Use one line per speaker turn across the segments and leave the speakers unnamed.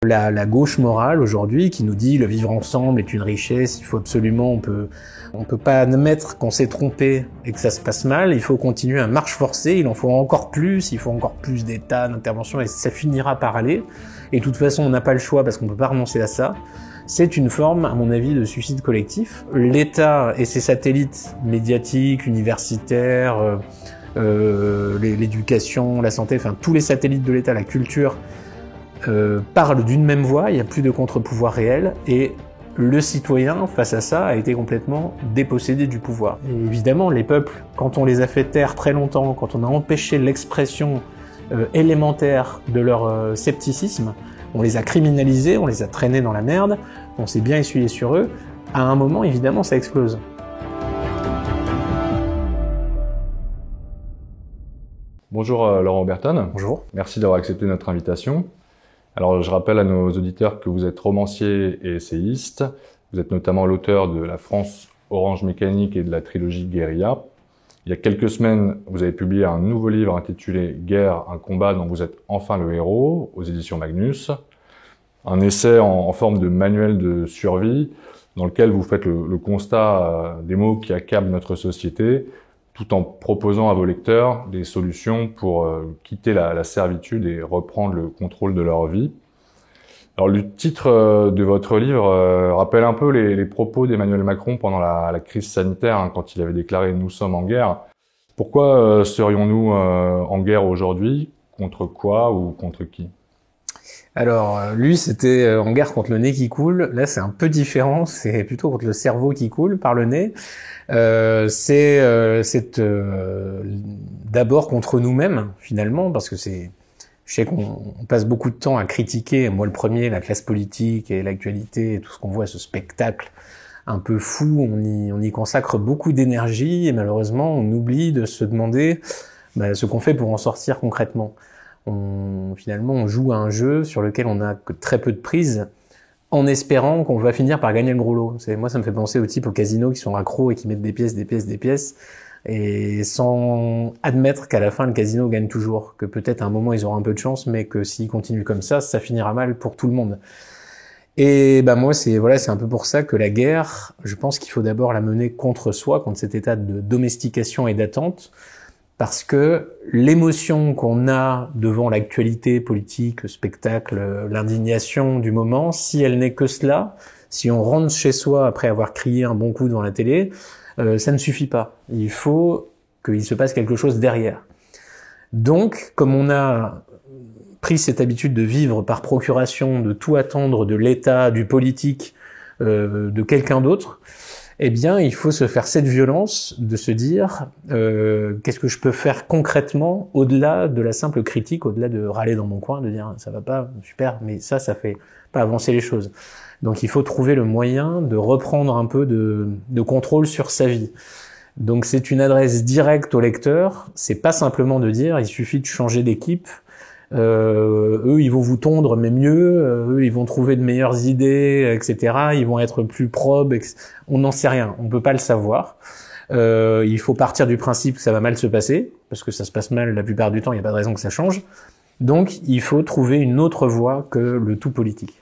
La gauche morale aujourd'hui qui nous dit le vivre ensemble est une richesse, il faut absolument, on peut pas admettre qu'on s'est trompé et que ça se passe mal, il faut continuer à marche forcée, il en faut encore plus, il faut encore plus d'État, d'intervention et ça finira par aller. Et de toute façon on n'a pas le choix parce qu'on peut pas renoncer à ça. C'est une forme, à mon avis, de suicide collectif. L'État et ses satellites médiatiques, universitaires, l'éducation, la santé, enfin tous les satellites de l'État, la culture, parlent d'une même voix, il n'y a plus de contre-pouvoir réel, et le citoyen, face à ça, a été complètement dépossédé du pouvoir. Et évidemment, les peuples, quand on les a fait taire très longtemps, quand on a empêché l'expression élémentaire de leur scepticisme, on les a criminalisés, on les a traînés dans la merde, on s'est bien essuyé sur eux, à un moment, évidemment, ça explose.
Bonjour Laurent Berton.
Bonjour.
Merci d'avoir accepté notre invitation. Alors je rappelle à nos auditeurs que vous êtes romancier et essayiste. Vous êtes notamment l'auteur de La France Orange Mécanique et de la trilogie Guérilla. Il y a quelques semaines, vous avez publié un nouveau livre intitulé Guerre, un combat dont vous êtes enfin le héros, aux éditions Magnus. Un essai en forme de manuel de survie dans lequel vous faites le constat des maux qui accablent notre société, tout en proposant à vos lecteurs des solutions pour quitter la servitude et reprendre le contrôle de leur vie. Alors le titre de votre livre rappelle un peu les propos d'Emmanuel Macron pendant la crise sanitaire, quand il avait déclaré « Nous sommes en guerre ». Pourquoi serions-nous en guerre aujourd'hui? Contre quoi ou contre qui?
Alors, lui, c'était en guerre contre le nez qui coule. Là, c'est un peu différent. C'est plutôt contre le cerveau qui coule par le nez. C'est d'abord contre nous-mêmes, finalement, parce que je sais qu'on passe beaucoup de temps à critiquer, moi le premier, la classe politique et l'actualité et tout ce qu'on voit, ce spectacle un peu fou. On y consacre beaucoup d'énergie et malheureusement, on oublie de se demander ce qu'on fait pour en sortir concrètement. Finalement, on joue à un jeu sur lequel on n'a que très peu de prise, en espérant qu'on va finir par gagner le gros lot. Moi, ça me fait penser aux types au casino qui sont accros et qui mettent des pièces, et sans admettre qu'à la fin, le casino gagne toujours, que peut-être à un moment, ils auront un peu de chance, mais que s'ils continuent comme ça finira mal pour tout le monde. Et moi, c'est un peu pour ça que la guerre, je pense qu'il faut d'abord la mener contre soi, contre cet état de domestication et d'attente, parce que l'émotion qu'on a devant l'actualité politique, le spectacle, l'indignation du moment, si elle n'est que cela, si on rentre chez soi après avoir crié un bon coup devant la télé, ça ne suffit pas. Il faut qu'il se passe quelque chose derrière. Donc, comme on a pris cette habitude de vivre par procuration, de tout attendre de l'État, du politique, de quelqu'un d'autre, eh bien, il faut se faire cette violence de se dire qu'est-ce que je peux faire concrètement au-delà de la simple critique, au-delà de râler dans mon coin, de dire ça va pas, super, mais ça fait pas avancer les choses. Donc, il faut trouver le moyen de reprendre un peu de contrôle sur sa vie. Donc, c'est une adresse directe au lecteur. C'est pas simplement de dire il suffit de changer d'équipe. Eux, ils vont vous tondre, mais mieux. Eux, ils vont trouver de meilleures idées, etc. Ils vont être plus probes. On n'en sait rien. On peut pas le savoir. Il faut partir du principe que ça va mal se passer, parce que ça se passe mal la plupart du temps. Il n'y a pas de raison que ça change. Donc, il faut trouver une autre voie que le tout politique.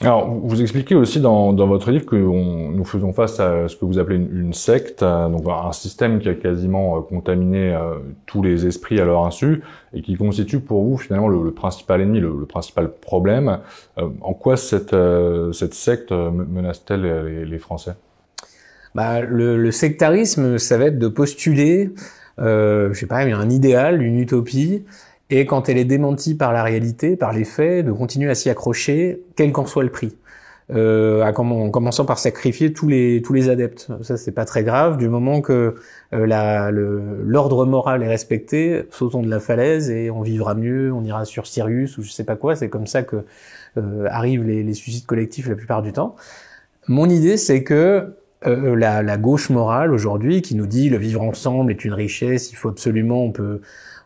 Alors, vous expliquez aussi dans votre livre que nous faisons face à ce que vous appelez une secte, donc un système qui a quasiment contaminé tous les esprits à leur insu et qui constitue pour vous finalement le principal ennemi, le principal problème. En quoi cette secte menace-t-elle les Français?
Le sectarisme, ça va être de postuler, je sais pas, un idéal, une utopie. Et quand elle est démentie par la réalité, par les faits, de continuer à s'y accrocher, quel qu'en soit le prix. En commençant par sacrifier tous les adeptes. Ça, c'est pas très grave, du moment que l'ordre moral est respecté, sautons de la falaise et on vivra mieux, on ira sur Sirius ou je sais pas quoi. C'est comme ça que arrivent les suicides collectifs la plupart du temps. Mon idée, c'est que la gauche morale aujourd'hui, qui nous dit le vivre ensemble est une richesse, il faut absolument,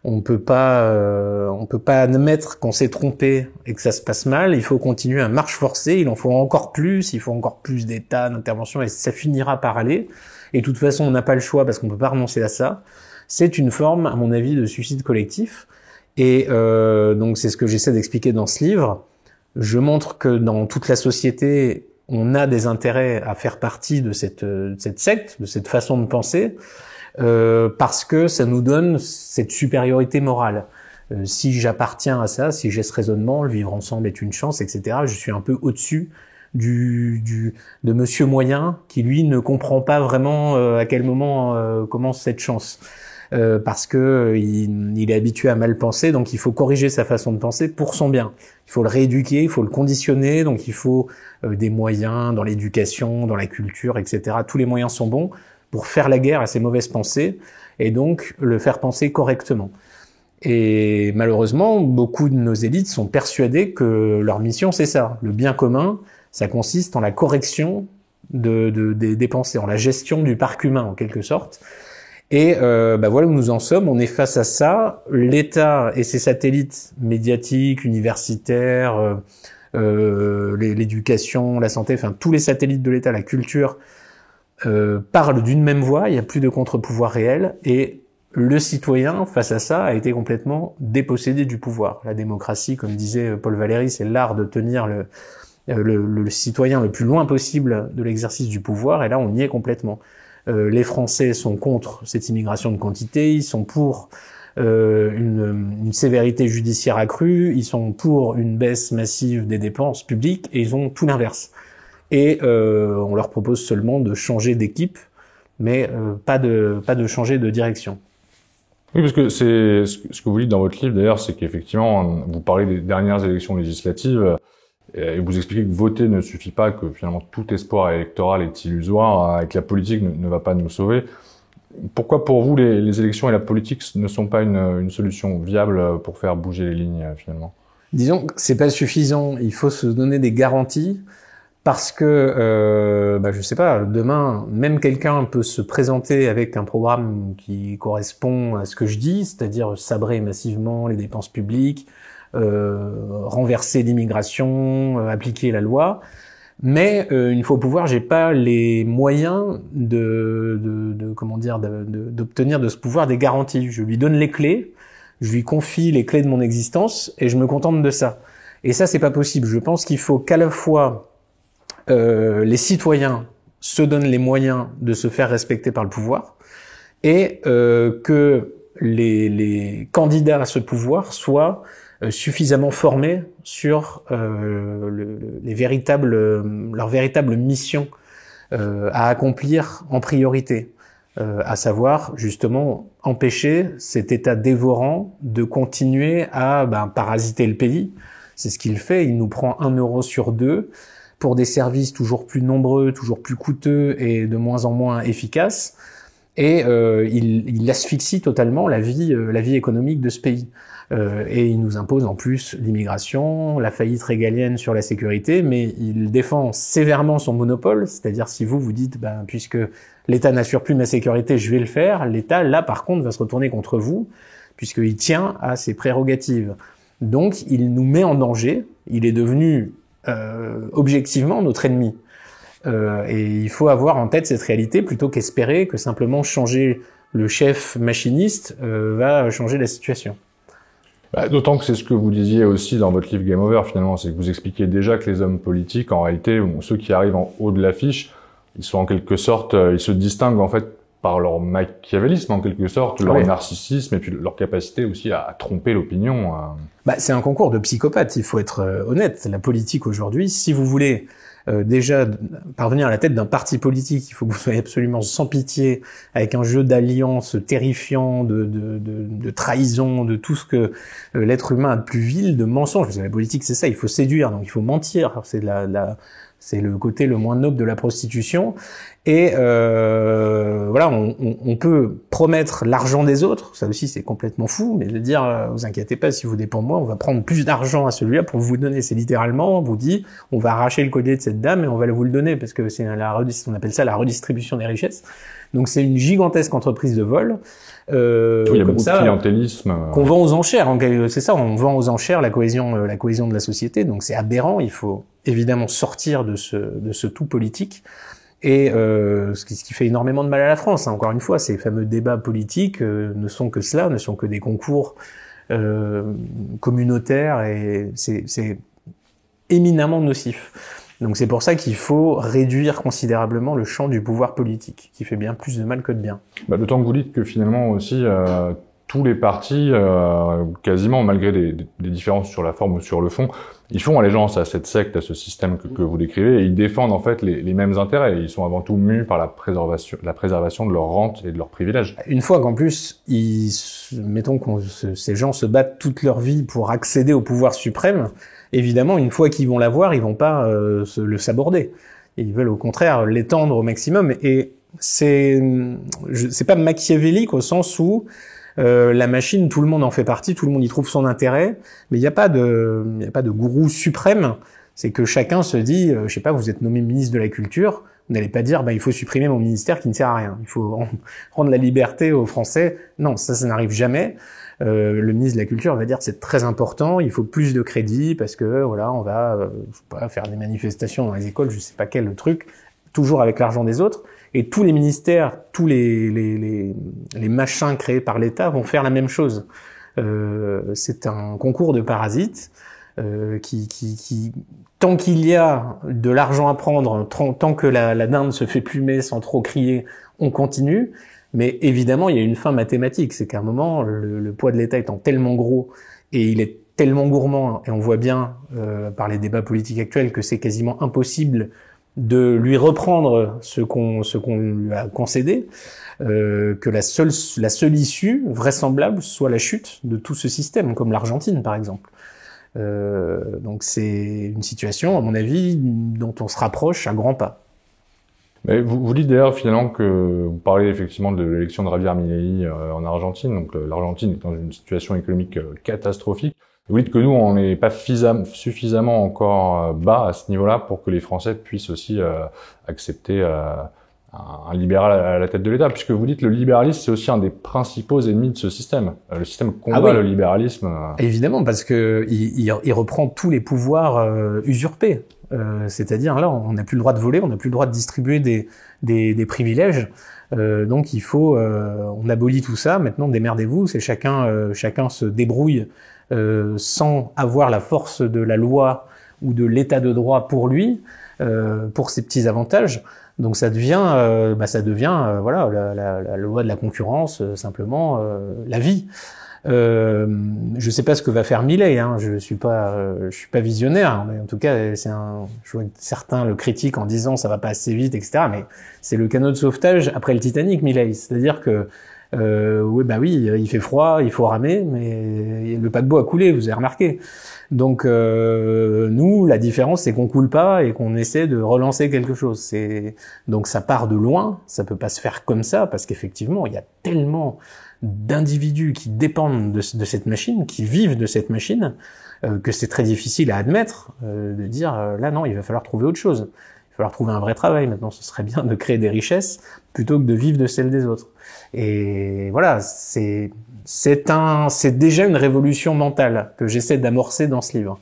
on peut pas admettre qu'on s'est trompé et que ça se passe mal, il faut continuer à marche forcée, il en faut encore plus, il faut encore plus d'État, d'intervention, et ça finira par aller. Et de toute façon, on n'a pas le choix parce qu'on peut pas renoncer à ça. C'est une forme, à mon avis, de suicide collectif. Et donc c'est ce que j'essaie d'expliquer dans ce livre. Je montre que dans toute la société, on a des intérêts à faire partie de cette secte, de cette façon de penser, parce que ça nous donne cette supériorité morale. Si j'appartiens à ça, si j'ai ce raisonnement, le vivre ensemble est une chance, etc., je suis un peu au-dessus de monsieur moyen qui, lui, ne comprend pas vraiment à quel moment commence cette chance. Parce que il est habitué à mal penser, donc il faut corriger sa façon de penser pour son bien. Il faut le rééduquer, il faut le conditionner, donc il faut des moyens dans l'éducation, dans la culture, etc. Tous les moyens sont bons pour faire la guerre à ces mauvaises pensées et donc le faire penser correctement. Et malheureusement, beaucoup de nos élites sont persuadées que leur mission, c'est ça. Le bien commun, ça consiste en la correction des pensées, en la gestion du parc humain, en quelque sorte. Et voilà où nous en sommes. On est face à ça. L'État et ses satellites médiatiques, universitaires, l'éducation, la santé, enfin tous les satellites de l'État, la culture, parlent d'une même voix. Il n'y a plus de contre-pouvoir réel. Et le citoyen, face à ça, a été complètement dépossédé du pouvoir. La démocratie, comme disait Paul Valéry, c'est l'art de tenir le citoyen le plus loin possible de l'exercice du pouvoir. Et là, on y est complètement. Les Français sont contre cette immigration de quantité, ils sont pour une sévérité judiciaire accrue, ils sont pour une baisse massive des dépenses publiques, et ils ont tout l'inverse. Et on leur propose seulement de changer d'équipe, mais pas de changer de direction.
Oui, parce que c'est ce que vous dites dans votre livre, d'ailleurs, c'est qu'effectivement, vous parlez des dernières élections législatives, et vous expliquez que voter ne suffit pas, que finalement tout espoir électoral est illusoire, et que la politique ne va pas nous sauver. Pourquoi pour vous les élections et la politique ne sont pas une solution viable pour faire bouger les lignes finalement?
Disons que c'est pas suffisant, il faut se donner des garanties parce que je sais pas, demain même quelqu'un peut se présenter avec un programme qui correspond à ce que je dis, c'est-à-dire sabrer massivement les dépenses publiques, renverser l'immigration, appliquer la loi. Mais une fois au pouvoir, j'ai pas les moyens d'obtenir de ce pouvoir des garanties. Je lui donne les clés, je lui confie les clés de mon existence et je me contente de ça. Et ça, c'est pas possible. Je pense qu'il faut qu'à la fois les citoyens se donnent les moyens de se faire respecter par le pouvoir et que les candidats à ce pouvoir soient suffisamment formés sur leurs véritables missions à accomplir en priorité, à savoir justement empêcher cet État dévorant de continuer à parasiter le pays. C'est ce qu'il fait, il nous prend 1 euro sur 2 pour des services toujours plus nombreux, toujours plus coûteux et de moins en moins efficaces, et il asphyxie totalement la vie économique de ce pays. Et il nous impose en plus l'immigration, la faillite régalienne sur la sécurité, mais il défend sévèrement son monopole, c'est-à-dire si vous dites puisque l'État n'assure plus ma sécurité, je vais le faire, l'État là par contre va se retourner contre vous, puisqu'il tient à ses prérogatives. Donc il nous met en danger, il est devenu objectivement notre ennemi. Et il faut avoir en tête cette réalité plutôt qu'espérer que simplement changer le chef machiniste va changer la situation.
D'autant que c'est ce que vous disiez aussi dans votre livre Game Over, finalement, c'est que vous expliquez déjà que les hommes politiques, en réalité, ceux qui arrivent en haut de l'affiche, ils sont en quelque sorte, ils se distinguent en fait par leur machiavélisme, en quelque sorte, leur narcissisme et puis leur capacité aussi à tromper l'opinion.
C'est un concours de psychopathes, il faut être honnête. La politique aujourd'hui, si vous voulez déjà parvenir à la tête d'un parti politique, il faut que vous soyez absolument sans pitié, avec un jeu d'alliances terrifiant, de trahison, de tout ce que l'être humain a de plus vil, de mensonges. Parce que la politique, c'est ça, il faut séduire, donc il faut mentir. C'est le côté le moins noble de la prostitution. Et on peut promettre l'argent des autres, ça aussi c'est complètement fou, mais de dire vous inquiétez pas, si vous dépendez de moi, on va prendre plus d'argent à celui-là pour vous donner. C'est littéralement, on vous dit, on va arracher le collier de cette dame et on va vous le donner parce que on appelle ça la redistribution des richesses. Donc c'est une gigantesque entreprise de vol.
Il y a beaucoup de clientélisme.
Qu'on vend aux enchères, c'est ça, on vend aux enchères la cohésion de la société. Donc c'est aberrant, il faut évidemment sortir de ce tout politique. Et ce qui fait énormément de mal à la France, hein. Encore une fois, ces fameux débats politiques ne sont que cela, ne sont que des concours communautaires, et c'est éminemment nocif. Donc c'est pour ça qu'il faut réduire considérablement le champ du pouvoir politique, qui fait bien plus de mal que de bien.
D'autant que vous dites que finalement aussi, tous les partis, quasiment, malgré des différences sur la forme ou sur le fond, ils font allégeance à cette secte, à ce système que vous décrivez, et ils défendent en fait les mêmes intérêts. Ils sont avant tout mus par la préservation de leur rente et de leurs privilèges.
Une fois qu'en plus, mettons que ces gens se battent toute leur vie pour accéder au pouvoir suprême, évidemment, une fois qu'ils vont l'avoir, ils vont pas le saborder. Ils veulent au contraire l'étendre au maximum. Et c'est pas machiavélique au sens où la machine, tout le monde en fait partie, tout le monde y trouve son intérêt, mais il n'y a pas de gourou suprême. C'est que chacun se dit, je sais pas, vous êtes nommé ministre de la Culture, vous n'allez pas dire, il faut supprimer mon ministère qui ne sert à rien. Il faut rendre la liberté aux Français. Non, ça n'arrive jamais. Le ministre de la Culture va dire que c'est très important, il faut plus de crédit parce que voilà, on va je sais pas, faire des manifestations dans les écoles, je sais pas quel truc, toujours avec l'argent des autres. Et tous les ministères, tous les machins créés par l'État vont faire la même chose. C'est un concours de parasites qui tant qu'il y a de l'argent à prendre, tant que la dinde se fait plumer sans trop crier, on continue. Mais évidemment, il y a une fin mathématique, c'est qu'à un moment, le poids de l'État étant tellement gros et il est tellement gourmand, et on voit bien par les débats politiques actuels que c'est quasiment impossible de lui reprendre ce qu'on lui a concédé, que la seule issue vraisemblable soit la chute de tout ce système, comme l'Argentine par exemple. Donc c'est une situation, à mon avis, dont on se rapproche à grands pas.
Mais vous dites d'ailleurs finalement que vous parlez effectivement de l'élection de Javier Milei en Argentine, donc l'Argentine est dans une situation économique catastrophique. Vous dites que nous, on n'est pas suffisamment encore bas à ce niveau-là pour que les Français puissent aussi accepter un libéral à la tête de l'État, puisque vous dites que le libéralisme, c'est aussi un des principaux ennemis de ce système. Le système combat le libéralisme.
Évidemment, parce que il reprend tous les pouvoirs usurpés. C'est-à-dire là, on n'a plus le droit de voler, on n'a plus le droit de distribuer des privilèges. Donc il faut, on abolit tout ça. Maintenant, démerdez-vous. C'est chacun se débrouille sans avoir la force de la loi ou de l'état de droit pour lui, pour ses petits avantages. Donc ça devient, voilà, la loi de la concurrence, simplement la vie. Je sais pas ce que va faire Milei, hein. Je suis pas visionnaire, mais en tout cas, je vois que certains le critiquent en disant ça va pas assez vite, etc. Mais c'est le canot de sauvetage après le Titanic, Milei. C'est-à-dire que oui, il fait froid, il faut ramer, mais le paquebot a coulé, vous avez remarqué. Donc nous, la différence, c'est qu'on coule pas et qu'on essaie de relancer quelque chose. Donc ça part de loin, ça peut pas se faire comme ça, parce qu'effectivement, il y a tellement d'individus qui dépendent de cette machine, qui vivent de cette machine, que c'est très difficile à admettre, de dire là non, il va falloir trouver autre chose. Il va falloir trouver un vrai travail. Maintenant, ce serait bien de créer des richesses plutôt que de vivre de celles des autres. Et voilà, c'est déjà une révolution mentale que j'essaie d'amorcer dans ce livre.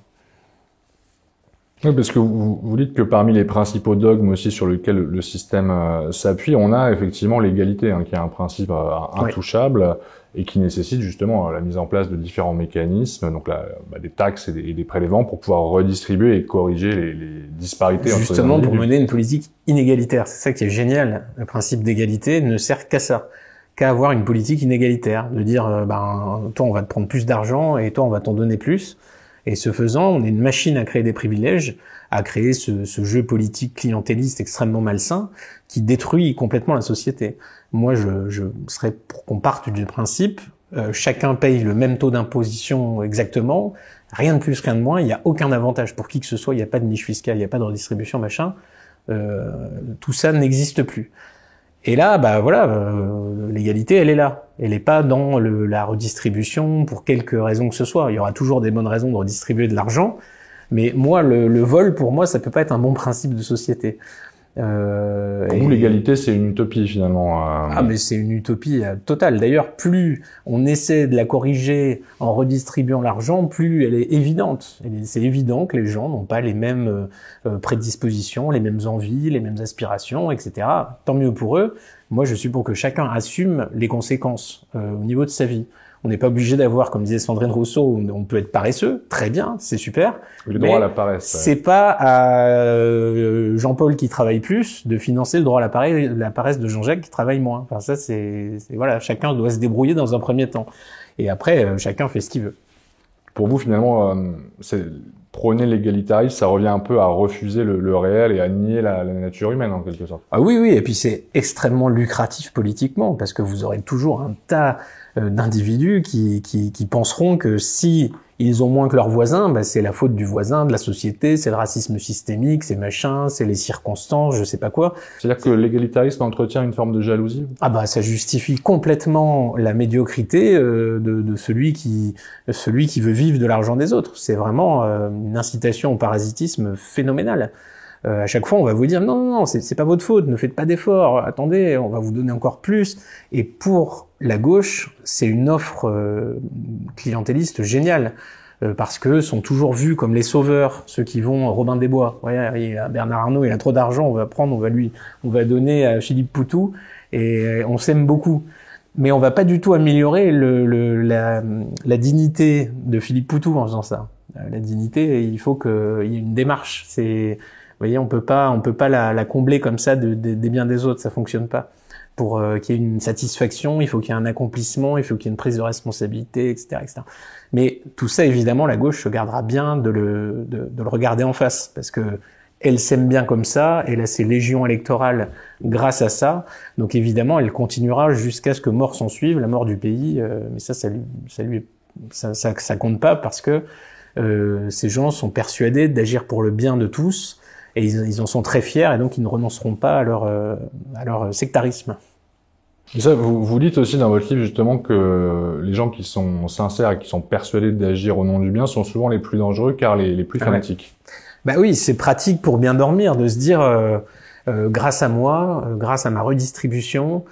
Oui, parce que vous dites que parmi les principaux dogmes aussi sur lesquels le système s'appuie, on a effectivement l'égalité, qui est un principe intouchable et qui nécessite justement la mise en place de différents mécanismes, donc des taxes et des prélèvements pour pouvoir redistribuer et corriger les disparités.
Justement pour mener une politique inégalitaire. C'est ça qui est génial. Le principe d'égalité ne sert qu'à ça, qu'à avoir une politique inégalitaire, de dire toi on va te prendre plus d'argent et toi on va t'en donner plus. Et ce faisant, on est une machine à créer des privilèges, à créer ce jeu politique clientéliste extrêmement malsain qui détruit complètement la société. Moi, je serais pour qu'on parte du principe, chacun paye le même taux d'imposition exactement, rien de plus, rien de moins, il n'y a aucun avantage pour qui que ce soit, il n'y a pas de niche fiscale, il n'y a pas de redistribution, machin, tout ça n'existe plus. Et là, l'égalité, elle est là. Elle n'est pas dans la redistribution pour quelque raison que ce soit. Il y aura toujours des bonnes raisons de redistribuer de l'argent, mais moi, le vol, pour moi, ça peut pas être un bon principe de société.
Pour nous, l'égalité, c'est une utopie finalement.
Ah, mais c'est une utopie totale. D'ailleurs, plus on essaie de la corriger en redistribuant l'argent, plus elle est évidente. C'est évident que les gens n'ont pas les mêmes prédispositions, les mêmes envies, les mêmes aspirations, etc. Tant mieux pour eux. Moi, je suis pour que chacun assume les conséquences au niveau de sa vie. On n'est pas obligé d'avoir, comme disait Sandrine Rousseau, on peut être paresseux, très bien, c'est super.
Le droit à la paresse.
C'est pas à Jean-Paul qui travaille plus de financer le droit à la paresse de Jean-Jacques qui travaille moins. Enfin ça, voilà, chacun doit se débrouiller dans un premier temps. Et après, chacun fait ce qu'il veut.
Pour vous, finalement, prôner l'égalitarisme, ça revient un peu à refuser le réel et à nier la nature humaine, en quelque sorte.
Ah oui, oui, et puis c'est extrêmement lucratif politiquement, parce que vous aurez toujours un tas d'individus qui penseront que si ils ont moins que leurs voisins, bah, c'est la faute du voisin, de la société, c'est le racisme systémique, c'est machin, c'est les circonstances, je sais pas quoi.
C'est-à-dire que l'égalitarisme entretient une forme de jalousie?
Ah bah ça justifie complètement la médiocrité de celui qui veut vivre de l'argent des autres. C'est vraiment une incitation au parasitisme phénoménale. À chaque fois, on va vous dire non, c'est pas votre faute, ne faites pas d'efforts, attendez, on va vous donner encore plus. Et pour la gauche, c'est une offre clientéliste géniale, parce que sont toujours vus comme les sauveurs, ceux qui vont Robin des Bois. Ouais, Bernard Arnault, il a trop d'argent, on va donner à Philippe Poutou, et on s'aime beaucoup. Mais on va pas du tout améliorer la dignité de Philippe Poutou en faisant ça. La dignité, il faut qu'il y ait une démarche. Vous voyez, on peut pas la combler comme ça des biens des autres, ça fonctionne pas. Pour qu'il y ait une satisfaction, il faut qu'il y ait un accomplissement, il faut qu'il y ait une prise de responsabilité, etc., etc. Mais tout ça, évidemment, la gauche se gardera bien de le regarder en face, parce que elle s'aime bien comme ça, elle a ses légions électorales grâce à ça, donc évidemment, elle continuera jusqu'à ce que mort s'en suive, la mort du pays, mais ça compte pas, parce que ces gens sont persuadés d'agir pour le bien de tous, et ils en sont très fiers, et donc ils ne renonceront pas à leur sectarisme.
Et ça, vous dites aussi dans votre livre justement que les gens qui sont sincères et qui sont persuadés d'agir au nom du bien sont souvent les plus dangereux car les plus fanatiques.
Bah oui, c'est pratique pour bien dormir de se dire grâce à moi, grâce à ma redistribution,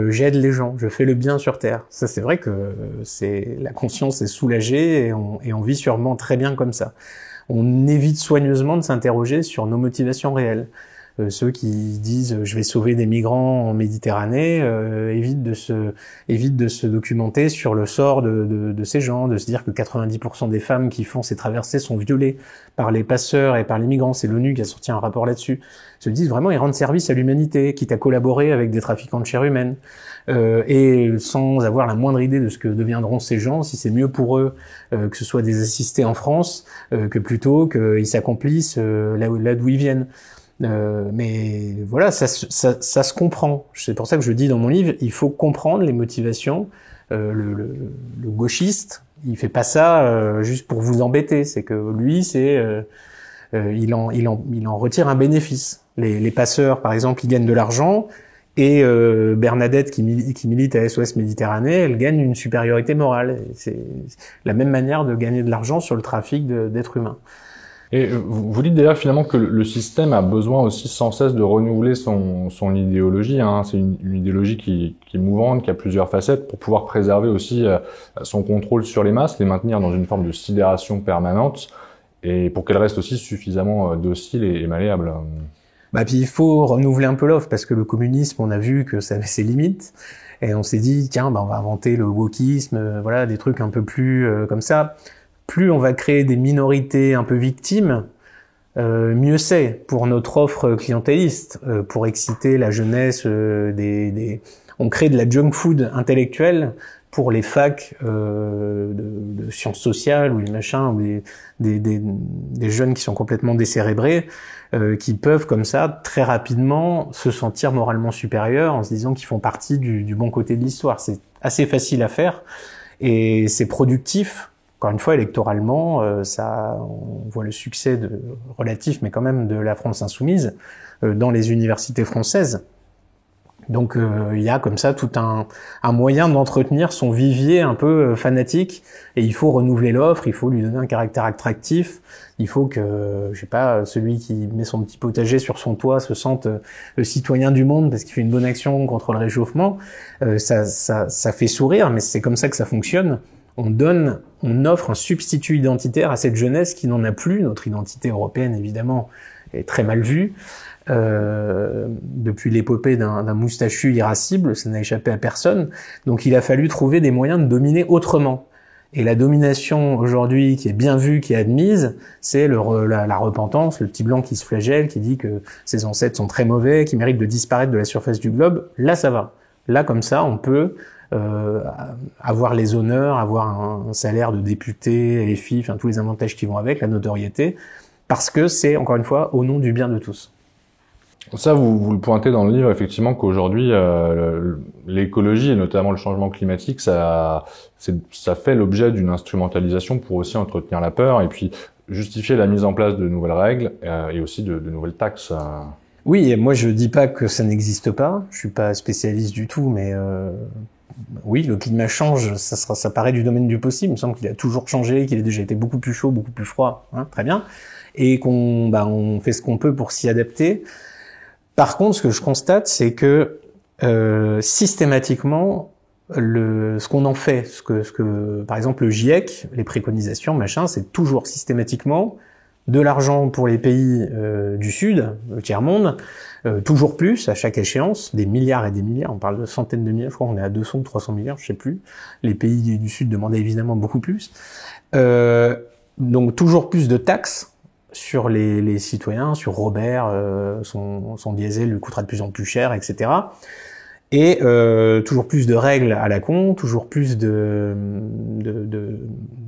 j'aide les gens, je fais le bien sur terre. Ça, c'est vrai que la conscience est soulagée et on vit sûrement très bien comme ça. On évite soigneusement de s'interroger sur nos motivations réelles. Ceux qui disent je vais sauver des migrants en Méditerranée évitent de se documenter sur le sort de ces gens, de se dire que 90% des femmes qui font ces traversées sont violées par les passeurs et par les migrants. C'est l'ONU qui a sorti un rapport là-dessus. Se disent vraiment ils rendent service à l'humanité, quitte à collaborer avec des trafiquants de chair humaine, et sans avoir la moindre idée de ce que deviendront ces gens, si c'est mieux pour eux que ce soit des assistés en France que plutôt qu'ils s'accomplissent là d'où ils viennent. Mais voilà, ça se comprend. C'est pour ça que je dis dans mon livre, il faut comprendre les motivations. Le gauchiste, il fait pas ça juste pour vous embêter. C'est que lui, il en retire un bénéfice. Les passeurs, par exemple, ils gagnent de l'argent, et Bernadette qui milite à SOS Méditerranée, elle gagne une supériorité morale. C'est la même manière de gagner de l'argent sur le trafic d'êtres humains.
Et vous dites d'ailleurs finalement que le système a besoin aussi sans cesse de renouveler son idéologie. Hein. C'est une idéologie qui est mouvante, qui a plusieurs facettes, pour pouvoir préserver aussi son contrôle sur les masses, les maintenir dans une forme de sidération permanente, et pour qu'elle reste aussi suffisamment docile et malléable.
Bah puis il faut renouveler un peu l'offre, parce que le communisme, on a vu que ça avait ses limites, et on s'est dit tiens, bah on va inventer le wokisme, voilà, des trucs un peu plus comme ça. Plus on va créer des minorités un peu victimes, mieux c'est pour notre offre clientéliste, pour exciter la jeunesse. On crée de la junk food intellectuelle pour les facs de sciences sociales ou les machins, ou des jeunes qui sont complètement décérébrés, qui peuvent comme ça très rapidement se sentir moralement supérieurs en se disant qu'ils font partie du bon côté de l'histoire. C'est assez facile à faire et c'est productif. Encore une fois, électoralement, on voit le succès relatif, mais quand même, de la France insoumise dans les universités françaises. Donc, il y a comme ça tout un moyen d'entretenir son vivier un peu fanatique, et il faut renouveler l'offre, il faut lui donner un caractère attractif, il faut que, je sais pas, celui qui met son petit potager sur son toit se sente le citoyen du monde parce qu'il fait une bonne action contre le réchauffement. Ça fait sourire, mais c'est comme ça que ça fonctionne. On offre un substitut identitaire à cette jeunesse qui n'en a plus. Notre identité européenne, évidemment, est très mal vu. Depuis l'épopée d'un moustachu irascible, ça n'a échappé à personne. Donc il a fallu trouver des moyens de dominer autrement. Et la domination aujourd'hui qui est bien vue, qui est admise, c'est la repentance, le petit blanc qui se flagelle, qui dit que ses ancêtres sont très mauvais, qui méritent de disparaître de la surface du globe. Là, ça va. Là, comme ça, on peut avoir les honneurs, avoir un salaire de député, LFI, enfin tous les avantages qui vont avec, la notoriété, parce que c'est, encore une fois, au nom du bien de tous.
Ça, vous le pointez dans le livre, effectivement, qu'aujourd'hui, l'écologie et notamment le changement climatique, ça fait l'objet d'une instrumentalisation pour aussi entretenir la peur et puis justifier la mise en place de nouvelles règles et aussi de nouvelles taxes.
Oui, et moi je dis pas que ça n'existe pas, je suis pas spécialiste du tout, mais oui, le climat change, ça paraît du domaine du possible. Il me semble qu'il a toujours changé, qu'il a déjà été beaucoup plus chaud, beaucoup plus froid, hein, très bien, et on fait ce qu'on peut pour s'y adapter. Par contre, ce que je constate, c'est que systématiquement, ce qu'on en fait, ce que par exemple le GIEC, les préconisations, machin, c'est toujours systématiquement de l'argent pour les pays du Sud, le tiers-monde, toujours plus à chaque échéance, des milliards et des milliards, on parle de centaines de milliards, je crois qu'on est à 200 ou 300 milliards, je sais plus. Les pays du Sud demandaient évidemment beaucoup plus. Donc toujours plus de taxes sur les citoyens, sur Robert, son diesel lui coûtera de plus en plus cher, etc. Et toujours plus de règles à la con, toujours plus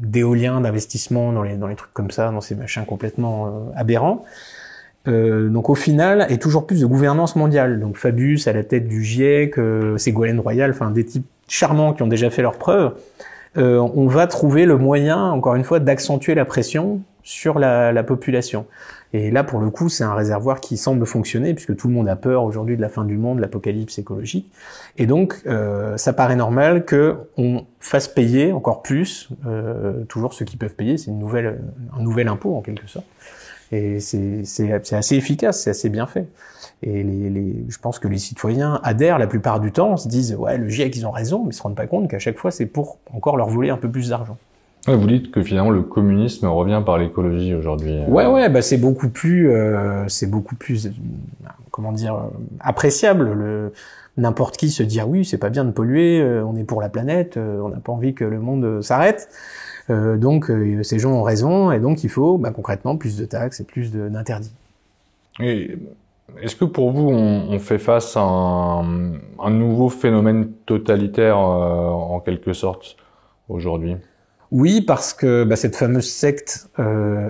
d'éoliens, d'investissements dans les trucs comme ça, dans ces machins complètement aberrants. Donc au final, et toujours plus de gouvernance mondiale. Donc Fabius à la tête du GIEC, Ségolène Royal, enfin des types charmants qui ont déjà fait leurs preuves. On va trouver le moyen, encore une fois, d'accentuer la pression sur la population. Et là, pour le coup, c'est un réservoir qui semble fonctionner, puisque tout le monde a peur aujourd'hui de la fin du monde, de l'apocalypse écologique. Et donc, ça paraît normal qu'on fasse payer encore plus, toujours ceux qui peuvent payer, c'est un nouvel impôt en quelque sorte. Et c'est assez efficace, c'est assez bien fait. Et je pense que les citoyens adhèrent la plupart du temps, se disent ouais, le GIEC ils ont raison, mais ils se rendent pas compte qu'à chaque fois c'est pour encore leur voler un peu plus d'argent.
Ouais, vous dites que finalement le communisme revient par l'écologie aujourd'hui.
Ouais, bah c'est beaucoup plus, comment dire, appréciable. N'importe qui se dit ah oui, c'est pas bien de polluer, on est pour la planète, on n'a pas envie que le monde s'arrête. Donc ces gens ont raison et donc il faut concrètement plus de taxes et plus d'interdits.
Et est-ce que pour vous on fait face à un nouveau phénomène totalitaire en quelque sorte aujourd'hui?
Oui, parce que cette fameuse secte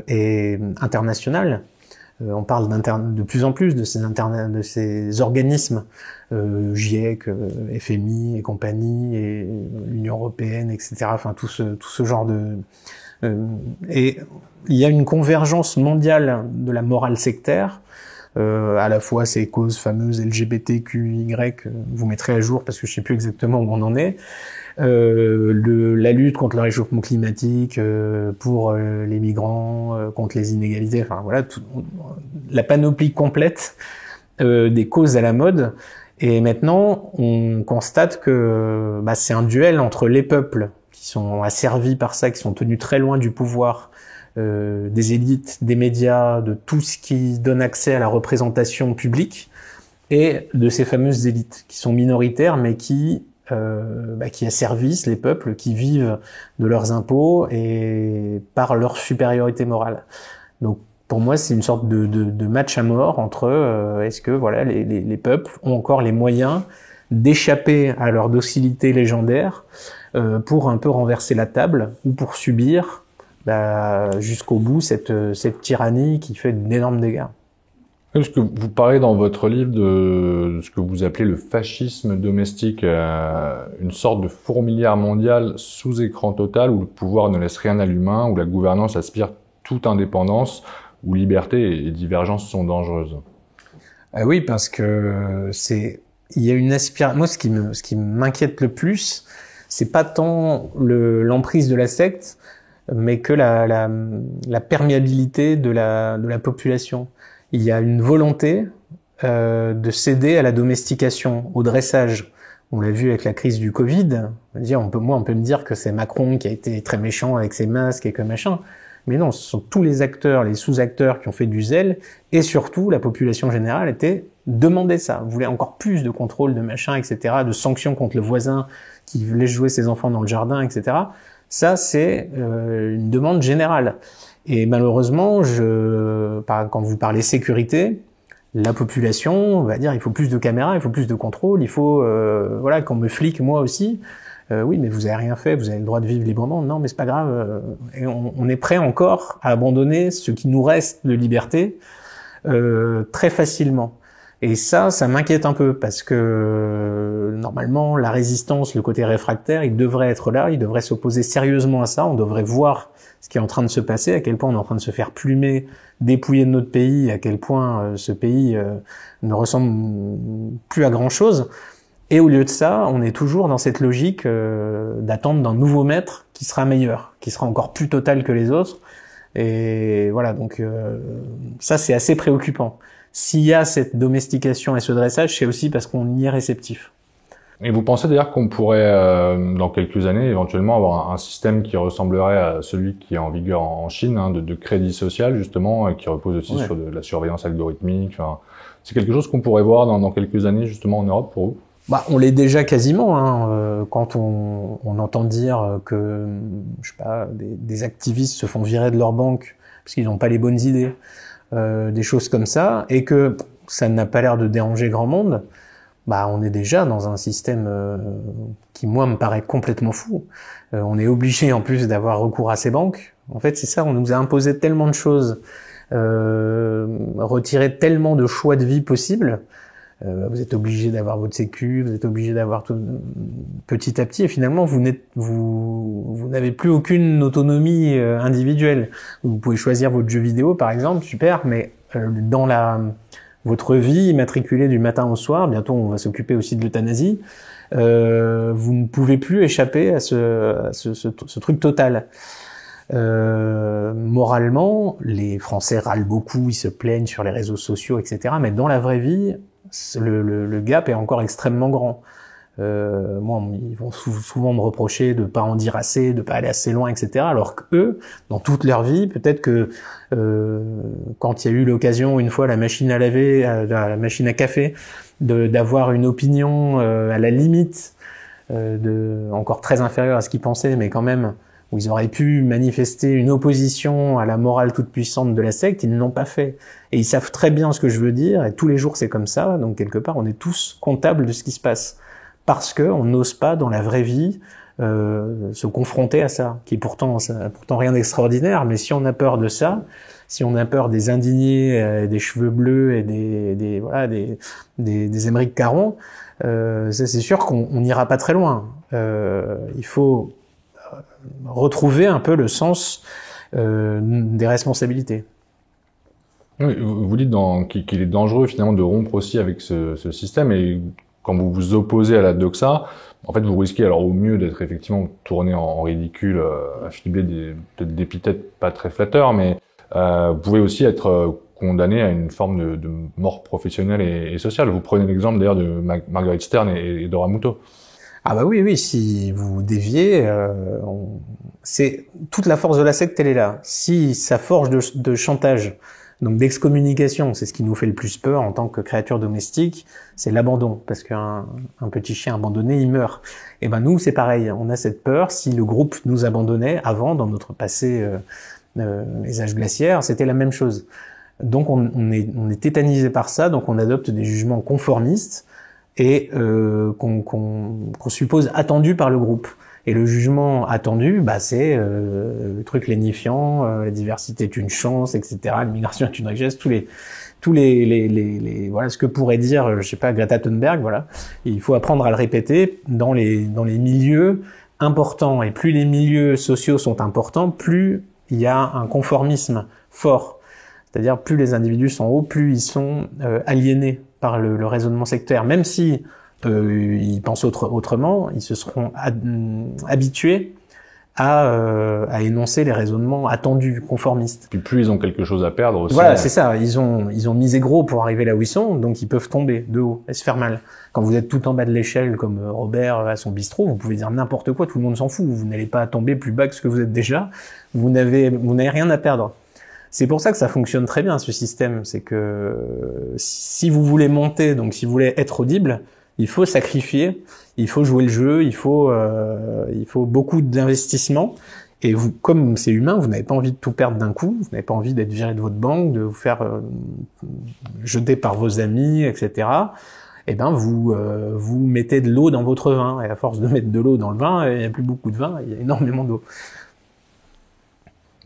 est internationale. On parle de plus en plus de ces organismes, GIEC, FMI et compagnie, et l'Union européenne, etc. Enfin, tout ce genre et il y a une convergence mondiale de la morale sectaire, à la fois ces causes fameuses LGBTQY, vous mettrez à jour parce que je sais plus exactement où on en est, la lutte contre le réchauffement climatique, pour les migrants, contre les inégalités, enfin voilà, la panoplie complète des causes à la mode. Et maintenant, on constate que c'est un duel entre les peuples qui sont asservis par ça, qui sont tenus très loin du pouvoir, des élites, des médias, de tout ce qui donne accès à la représentation publique, et de ces fameuses élites qui sont minoritaires mais qui asservissent les peuples, qui vivent de leurs impôts et par leur supériorité morale. Donc pour moi, c'est une sorte de match à mort entre est-ce que voilà les peuples ont encore les moyens d'échapper à leur docilité légendaire pour un peu renverser la table ou pour subir jusqu'au bout cette tyrannie qui fait d'énormes dégâts.
Parce que vous parlez dans votre livre de ce que vous appelez le fascisme domestique, une sorte de fourmilière mondiale sous écran total où le pouvoir ne laisse rien à l'humain, où la gouvernance aspire toute indépendance, où liberté et divergence sont dangereuses.
Oui, parce que il y a une aspiration. Moi, ce qui m'inquiète le plus, c'est pas tant l'emprise de la secte, mais que la perméabilité de la population. Il y a une volonté de céder à la domestication, au dressage. On l'a vu avec la crise du Covid. On peut me dire que c'est Macron qui a été très méchant avec ses masques et que machin. Mais non, ce sont tous les acteurs, les sous-acteurs qui ont fait du zèle, et surtout la population générale était demandait ça, voulait encore plus de contrôle, de machin, etc., de sanctions contre le voisin qui laisse jouer ses enfants dans le jardin, etc. Ça, c'est une demande générale. Et malheureusement, quand vous parlez sécurité, la population va dire il faut plus de caméras, il faut plus de contrôle, il faut voilà qu'on me flique moi aussi. Oui, mais vous avez rien fait, vous avez le droit de vivre librement. Non, mais c'est pas grave. Et on est prêt encore à abandonner ce qui nous reste de liberté très facilement. Et ça m'inquiète un peu parce que normalement la résistance, le côté réfractaire, il devrait être là, il devrait s'opposer sérieusement à ça. On devrait voir ce qui est en train de se passer, à quel point on est en train de se faire plumer, dépouiller de notre pays, à quel point ce pays ne ressemble plus à grand chose. Et au lieu de ça, on est toujours dans cette logique d'attente d'un nouveau maître qui sera meilleur, qui sera encore plus total que les autres. Et voilà, donc ça c'est assez préoccupant. S'il y a cette domestication et ce dressage, c'est aussi parce qu'on y est réceptif.
Et vous pensez d'ailleurs qu'on pourrait, dans quelques années, éventuellement avoir un système qui ressemblerait à celui qui est en vigueur en Chine, hein, de crédit social justement, qui repose aussi sur de la surveillance algorithmique. Enfin, c'est quelque chose qu'on pourrait voir dans quelques années justement en Europe pour vous?
Bah, on l'est déjà quasiment. Hein, quand on entend dire que, je sais pas, des activistes se font virer de leur banque parce qu'ils n'ont pas les bonnes idées, des choses comme ça, et que ça n'a pas l'air de déranger grand monde. Bah, on est déjà dans un système qui, moi, me paraît complètement fou. On est obligé, en plus, d'avoir recours à ces banques. En fait, c'est ça, on nous a imposé tellement de choses, retiré tellement de choix de vie possibles. Vous êtes obligé d'avoir votre sécu, vous êtes obligé d'avoir tout petit à petit, et finalement, vous n'avez plus aucune autonomie individuelle. Vous pouvez choisir votre jeu vidéo, par exemple, super, mais dans votre vie immatriculée du matin au soir, bientôt on va s'occuper aussi de l'euthanasie, vous ne pouvez plus échapper à ce truc total. Moralement, les Français râlent beaucoup, ils se plaignent sur les réseaux sociaux, etc. Mais dans la vraie vie, le gap est encore extrêmement grand. Moi, ils vont souvent me reprocher de pas en dire assez, de pas aller assez loin, etc. Alors que eux, dans toute leur vie, peut-être que quand il y a eu l'occasion, une fois, la machine à laver, la machine à café, d'avoir une opinion à la limite, encore très inférieure à ce qu'ils pensaient, mais quand même, où ils auraient pu manifester une opposition à la morale toute puissante de la secte, ils ne l'ont pas fait. Et ils savent très bien ce que je veux dire, et tous les jours c'est comme ça, donc quelque part on est tous comptables de ce qui se passe. Parce que on n'ose pas dans la vraie vie se confronter à ça, qui est pourtant rien d'extraordinaire, mais si on a peur de ça, si on a peur des indignés, des cheveux bleus et des Aymeric Caron, ça c'est sûr qu'on n'ira pas très loin. Il faut retrouver un peu le sens des responsabilités.
Oui, vous dites qu'il est dangereux finalement de rompre aussi avec ce système, et quand vous vous opposez à la doxa, en fait vous risquez alors au mieux d'être effectivement tourné en ridicule, affublé d'épithètes pas très flatteurs, mais vous pouvez aussi être condamné à une forme de mort professionnelle et sociale. Vous prenez l'exemple d'ailleurs de Margaret Stern et Dora Muto.
Ah bah oui, si vous déviez, c'est toute la force de la secte, elle est là. Si sa force de chantage, donc d'excommunication, c'est ce qui nous fait le plus peur en tant que créature domestique, c'est l'abandon, parce qu'un petit chien abandonné, il meurt. Et ben nous, c'est pareil, on a cette peur. Si le groupe nous abandonnait avant, dans notre passé, les âges glaciaires, c'était la même chose. Donc on est tétanisé par ça, donc on adopte des jugements conformistes et qu'on suppose attendus par le groupe. Et le jugement attendu, bah c'est le truc lénifiant, la diversité est une chance, etc. L'immigration est une richesse, tous les voilà ce que pourrait dire, je sais pas, Greta Thunberg, voilà. Et il faut apprendre à le répéter dans les milieux importants. Et plus les milieux sociaux sont importants, plus il y a un conformisme fort. C'est-à-dire plus les individus sont hauts, plus ils sont aliénés par le raisonnement sectaire. Même si ils pensent autrement, ils se seront habitués à énoncer les raisonnements attendus, conformistes.
Puis plus ils ont quelque chose à perdre aussi.
Voilà, c'est ça. Ils ont misé gros pour arriver là où ils sont, donc ils peuvent tomber de haut et se faire mal. Quand vous êtes tout en bas de l'échelle, comme Robert à son bistrot, vous pouvez dire n'importe quoi, tout le monde s'en fout. Vous n'allez pas tomber plus bas que ce que vous êtes déjà. Vous n'avez rien à perdre. C'est pour ça que ça fonctionne très bien, ce système. C'est que si vous voulez monter, donc si vous voulez être audible, il faut sacrifier, il faut jouer le jeu, il faut beaucoup d'investissement. Et vous, comme c'est humain, vous n'avez pas envie de tout perdre d'un coup, vous n'avez pas envie d'être viré de votre banque, de vous faire jeter par vos amis, etc. Eh ben vous mettez de l'eau dans votre vin, et à force de mettre de l'eau dans le vin, il n'y a plus beaucoup de vin, il y a énormément d'eau.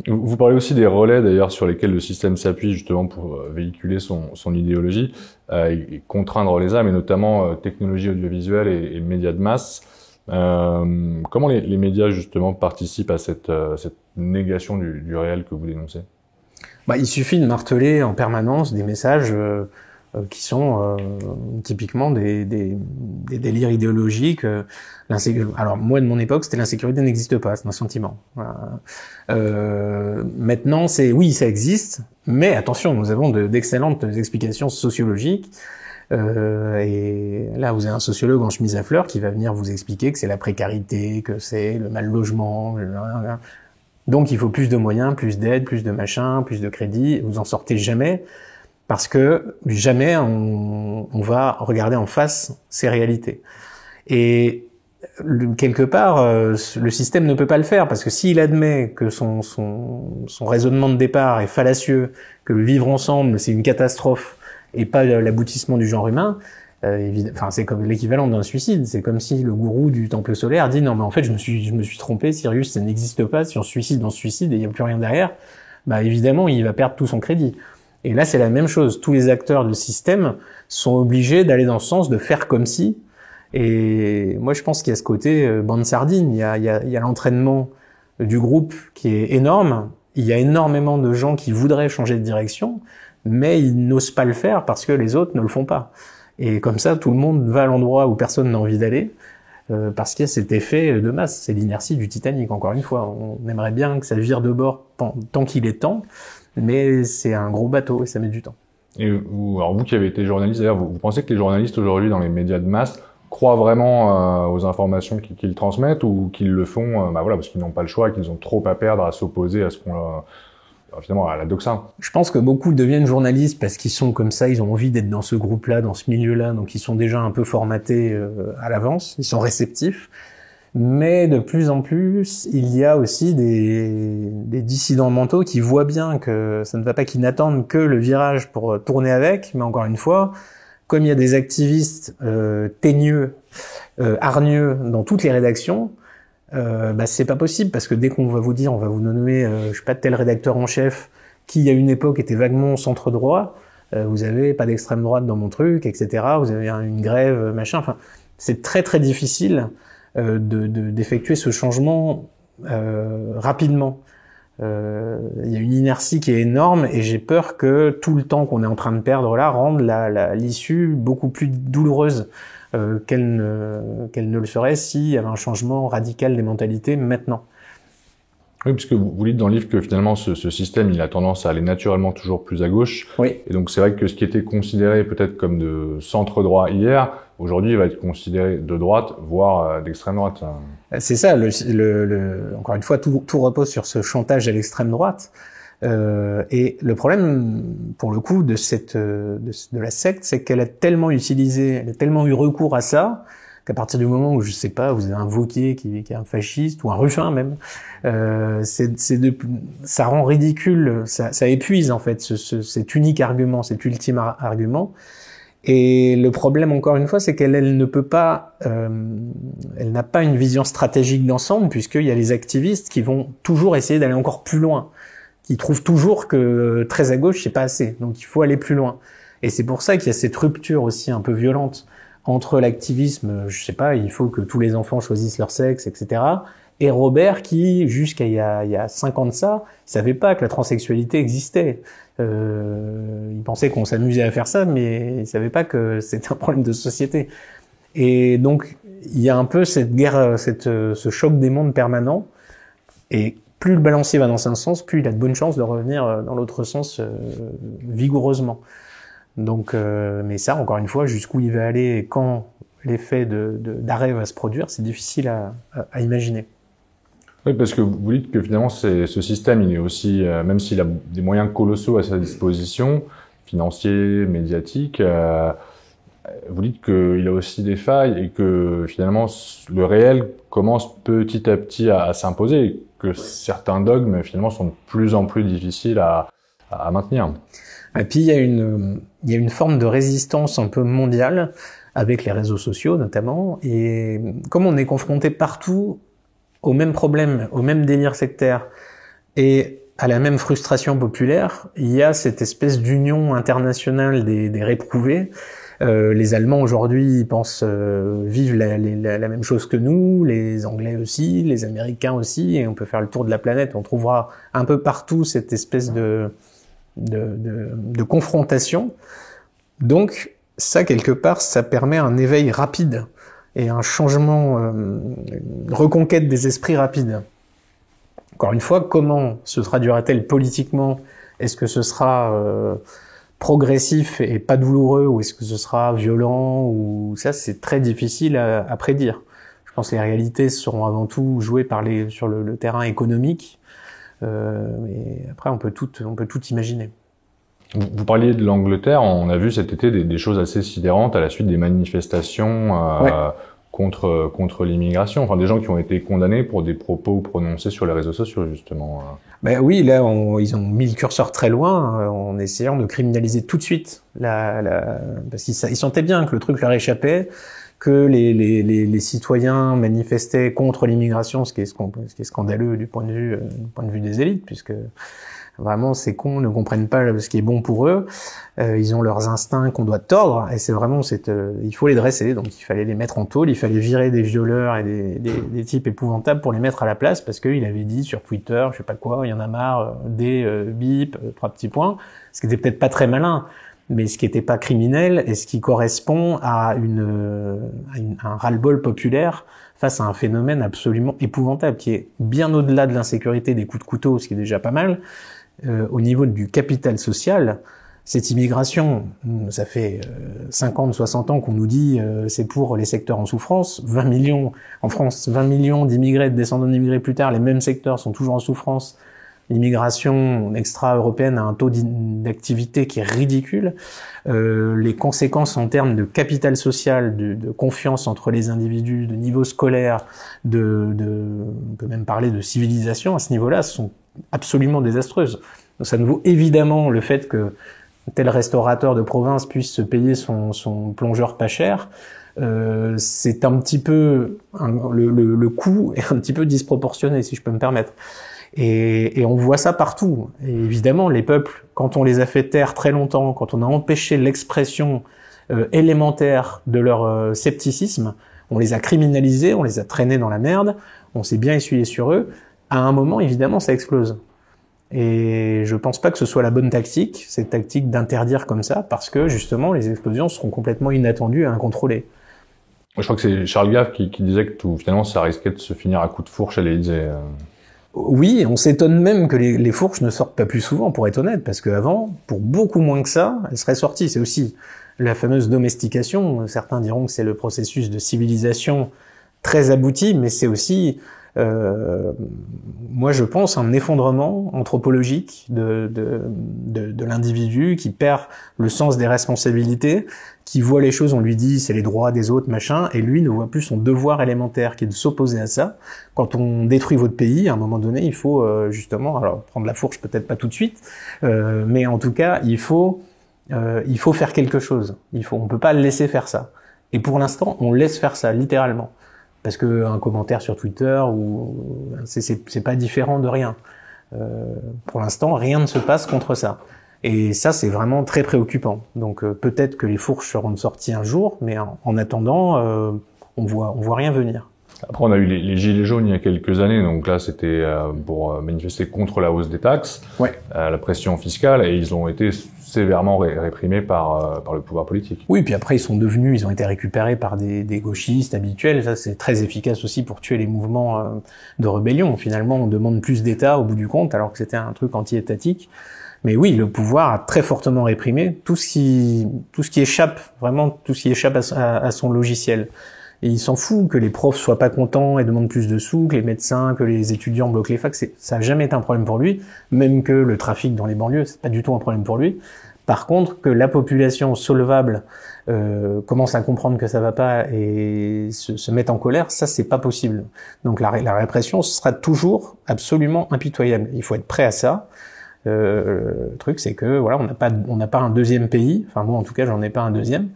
Vous parlez aussi des relais d'ailleurs sur lesquels le système s'appuie justement pour véhiculer son idéologie et contraindre les âmes, et notamment technologie audiovisuelle et médias de masse. Comment les médias justement participent à cette négation du réel que vous dénoncez?
Il suffit de marteler en permanence des messages qui sont typiquement des délires idéologiques. Alors moi de mon époque, c'était l'insécurité n'existe pas, c'est un sentiment. Voilà. Maintenant, oui, ça existe, mais attention, nous avons d'excellentes explications sociologiques. Et là, vous avez un sociologue en chemise à fleurs qui va venir vous expliquer que c'est la précarité, que c'est le mal logement. Donc il faut plus de moyens, plus d'aide, plus de machin, plus de crédit. Vous en sortez jamais. Parce que jamais on va regarder en face ces réalités. Et quelque part, le système ne peut pas le faire, parce que s'il admet que son raisonnement de départ est fallacieux, que le vivre ensemble c'est une catastrophe et pas l'aboutissement du genre humain, c'est comme l'équivalent d'un suicide. C'est comme si le gourou du temple solaire dit non mais en fait je me suis trompé, Sirius ça n'existe pas, si on se suicide et il n'y a plus rien derrière, évidemment il va perdre tout son crédit. Et là, c'est la même chose. Tous les acteurs du système sont obligés d'aller dans ce sens, de faire comme si. Et moi, je pense qu'il y a ce côté bande sardine. Il y a l'entraînement du groupe qui est énorme. Il y a énormément de gens qui voudraient changer de direction, mais ils n'osent pas le faire parce que les autres ne le font pas. Et comme ça, tout le monde va à l'endroit où personne n'a envie d'aller, parce qu'il y a cet effet de masse. C'est l'inertie du Titanic, encore une fois. On aimerait bien que ça vire de bord tant qu'il est temps. Mais c'est un gros bateau et ça met du temps.
Et vous qui avez été journaliste, d'ailleurs, vous pensez que les journalistes aujourd'hui dans les médias de masse croient vraiment aux informations qu'ils transmettent, ou qu'ils le font parce qu'ils n'ont pas le choix, qu'ils ont trop à perdre à s'opposer à finalement à la doxa? Je
pense que beaucoup deviennent journalistes parce qu'ils sont comme ça, ils ont envie d'être dans ce groupe-là, dans ce milieu-là, donc ils sont déjà un peu formatés à l'avance, ils sont réceptifs. Mais de plus en plus, il y a aussi des dissidents mentaux qui voient bien que ça ne va pas, qu'ils n'attendent que le virage pour tourner avec. Mais encore une fois, comme il y a des activistes teigneux, hargneux dans toutes les rédactions, c'est pas possible, parce que dès qu'on va vous dire, on va vous nommer, je sais pas, tel rédacteur en chef qui à une époque était vaguement centre droit, vous avez pas d'extrême droite dans mon truc, etc. Vous avez une grève, machin. Enfin, c'est très très difficile d'effectuer ce changement rapidement. Il y a une inertie qui est énorme, et j'ai peur que tout le temps qu'on est en train de perdre là rende l'issue beaucoup plus douloureuse qu'elle ne le serait s'il y avait un changement radical des mentalités maintenant.
Oui, puisque vous dites dans le livre que finalement ce système il a tendance à aller naturellement toujours plus à gauche.
Oui.
Et donc c'est vrai que ce qui était considéré peut-être comme de centre droit hier, aujourd'hui il va être considéré de droite, voire d'extrême droite.
C'est ça. Encore une fois, tout repose sur ce chantage à l'extrême droite. Et le problème, pour le coup, de la secte, c'est qu'elle a tellement eu recours à ça, qu'à partir du moment où, je sais pas, vous avez un Wauquiez qui est un fasciste, ou un Ruffin même, ça rend ridicule, ça épuise en fait cet unique argument, cet ultime argument. Et le problème, encore une fois, c'est qu'elle ne peut pas, elle n'a pas une vision stratégique d'ensemble, puisqu'il y a les activistes qui vont toujours essayer d'aller encore plus loin, qui trouvent toujours que très à gauche c'est pas assez, donc il faut aller plus loin. Et c'est pour ça qu'il y a cette rupture aussi un peu violente entre l'activisme, je sais pas, il faut que tous les enfants choisissent leur sexe, etc., et Robert qui, jusqu'à il y a 5 ans de ça, il savait pas que la transsexualité existait. Il pensait qu'on s'amusait à faire ça, mais il savait pas que c'était un problème de société. Et donc, il y a un peu cette guerre, ce choc des mondes permanent Et plus le balancier va dans un sens, plus il a de bonnes chances de revenir dans l'autre sens vigoureusement. Donc, mais ça, encore une fois, jusqu'où il va aller et quand l'effet d'arrêt va se produire, c'est difficile à imaginer.
Oui, parce que vous dites que finalement, ce système, il est aussi, même s'il a des moyens colossaux à sa disposition, financiers, médiatiques, vous dites qu'il a aussi des failles et que finalement, le réel commence petit à petit à s'imposer et que certains dogmes, finalement, sont de plus en plus difficiles à maintenir.
Et puis, il y a une forme de résistance un peu mondiale avec les réseaux sociaux, notamment. Et comme on est confronté partout au même problème, au même délire sectaire et à la même frustration populaire, il y a cette espèce d'union internationale des réprouvés. Les Allemands aujourd'hui pensent vivent la même chose que nous, les Anglais aussi, les Américains aussi, et on peut faire le tour de la planète, on trouvera un peu partout cette espèce de confrontation. Donc ça, quelque part, ça permet un éveil rapide et un changement, une reconquête des esprits rapide. Encore une fois, comment se traduira-t-elle politiquement? Est-ce que ce sera progressif et pas douloureux, ou est-ce que ce sera violent, ou ça, c'est très difficile à prédire. Je pense que les réalités seront avant tout jouées sur le terrain économique, mais après on peut tout imaginer.
Vous parliez de l'Angleterre, on a vu cet été des choses assez sidérantes à la suite des manifestations contre l'immigration, enfin des gens qui ont été condamnés pour des propos prononcés sur les réseaux sociaux justement.
Ben oui, là ils ont mis le curseur très loin en essayant de criminaliser tout de suite parce qu'ils sentaient bien que le truc leur échappait, que les citoyens manifestaient contre l'immigration, ce qui est scandaleux du point de vue des élites, puisque vraiment, ces cons ne comprennent pas ce qui est bon pour eux. Ils ont leurs instincts qu'on doit tordre, et c'est vraiment il faut les dresser. Donc, il fallait les mettre en tôle, il fallait virer des violeurs et des types épouvantables pour les mettre à la place, parce qu'il avait dit sur Twitter, je sais pas quoi, il y en a marre, bip, 3 petits points. Ce qui était peut-être pas très malin, mais ce qui était pas criminel et ce qui correspond à un ras-le-bol populaire face à un phénomène absolument épouvantable qui est bien au-delà de l'insécurité des coups de couteau, ce qui est déjà pas mal. Au niveau du capital social, cette immigration, ça fait 50, 60 ans qu'on nous dit c'est pour les secteurs en souffrance. 20 millions en France, 20 millions d'immigrés, de descendants d'immigrés plus tard, les mêmes secteurs sont toujours en souffrance. L'immigration extra-européenne a un taux d'activité qui est ridicule. Les conséquences en termes de capital social, de confiance entre les individus, de niveau scolaire, on peut même parler de civilisation à ce niveau-là, sont absolument désastreuses. Donc ça ne vaut évidemment le fait que tel restaurateur de province puisse se payer son plongeur pas cher. C'est un petit peu le coût est un petit peu disproportionné, si je peux me permettre. Et on voit ça partout. Et évidemment, les peuples, quand on les a fait taire très longtemps, quand on a empêché l'expression élémentaire de leur scepticisme, on les a criminalisés, on les a traînés dans la merde, on s'est bien essuyé sur eux. À un moment, évidemment, ça explose. Et je pense pas que ce soit la bonne tactique, cette tactique d'interdire comme ça, parce que justement, les explosions seront complètement inattendues et incontrôlées.
Je crois que c'est Charles Gave qui disait que finalement, ça risquait de se finir à coups de fourche à l'Élysée.
Oui, on s'étonne même que les fourches ne sortent pas plus souvent, pour être honnête, parce qu'avant, pour beaucoup moins que ça, elles seraient sorties. C'est aussi la fameuse domestication. Certains diront que c'est le processus de civilisation très abouti, mais c'est aussi, moi je pense, un effondrement anthropologique de l'individu qui perd le sens des responsabilités, qui voit les choses, on lui dit c'est les droits des autres, machin, et lui ne voit plus son devoir élémentaire qui est de s'opposer à ça. Quand on détruit votre pays, à un moment donné, il faut justement, alors prendre la fourche peut-être pas tout de suite, mais en tout cas, il faut faire quelque chose. On peut pas laisser faire ça. Et pour l'instant, on laisse faire ça, littéralement. Parce que un commentaire sur Twitter, c'est pas différent de rien. Pour l'instant, rien ne se passe contre ça. Et ça, c'est vraiment très préoccupant. Donc peut-être que les fourches seront sorties un jour, mais en attendant, on voit rien venir.
Après, on a eu les gilets jaunes il y a quelques années, donc là c'était pour manifester contre la hausse des taxes,
Ouais.
La pression fiscale, et ils ont été sévèrement réprimés par le pouvoir politique.
Oui, puis après ils ont été récupérés par des gauchistes habituels. Ça c'est très efficace aussi pour tuer les mouvements de rébellion. Finalement, on demande plus d'État au bout du compte, alors que c'était un truc anti-étatique. Mais oui, le pouvoir a très fortement réprimé tout ce qui échappe, vraiment tout ce qui échappe à son logiciel. Et il s'en fout que les profs soient pas contents et demandent plus de sous, que les médecins, que les étudiants bloquent les facs. Ça a jamais été un problème pour lui. Même que le trafic dans les banlieues, c'est pas du tout un problème pour lui. Par contre, que la population solvable commence à comprendre que ça va pas et se mette en colère, ça c'est pas possible. Donc la répression sera toujours absolument impitoyable. Il faut être prêt à ça. Le truc c'est que voilà, on n'a pas un deuxième pays. Enfin moi en tout cas, j'en ai pas un deuxième.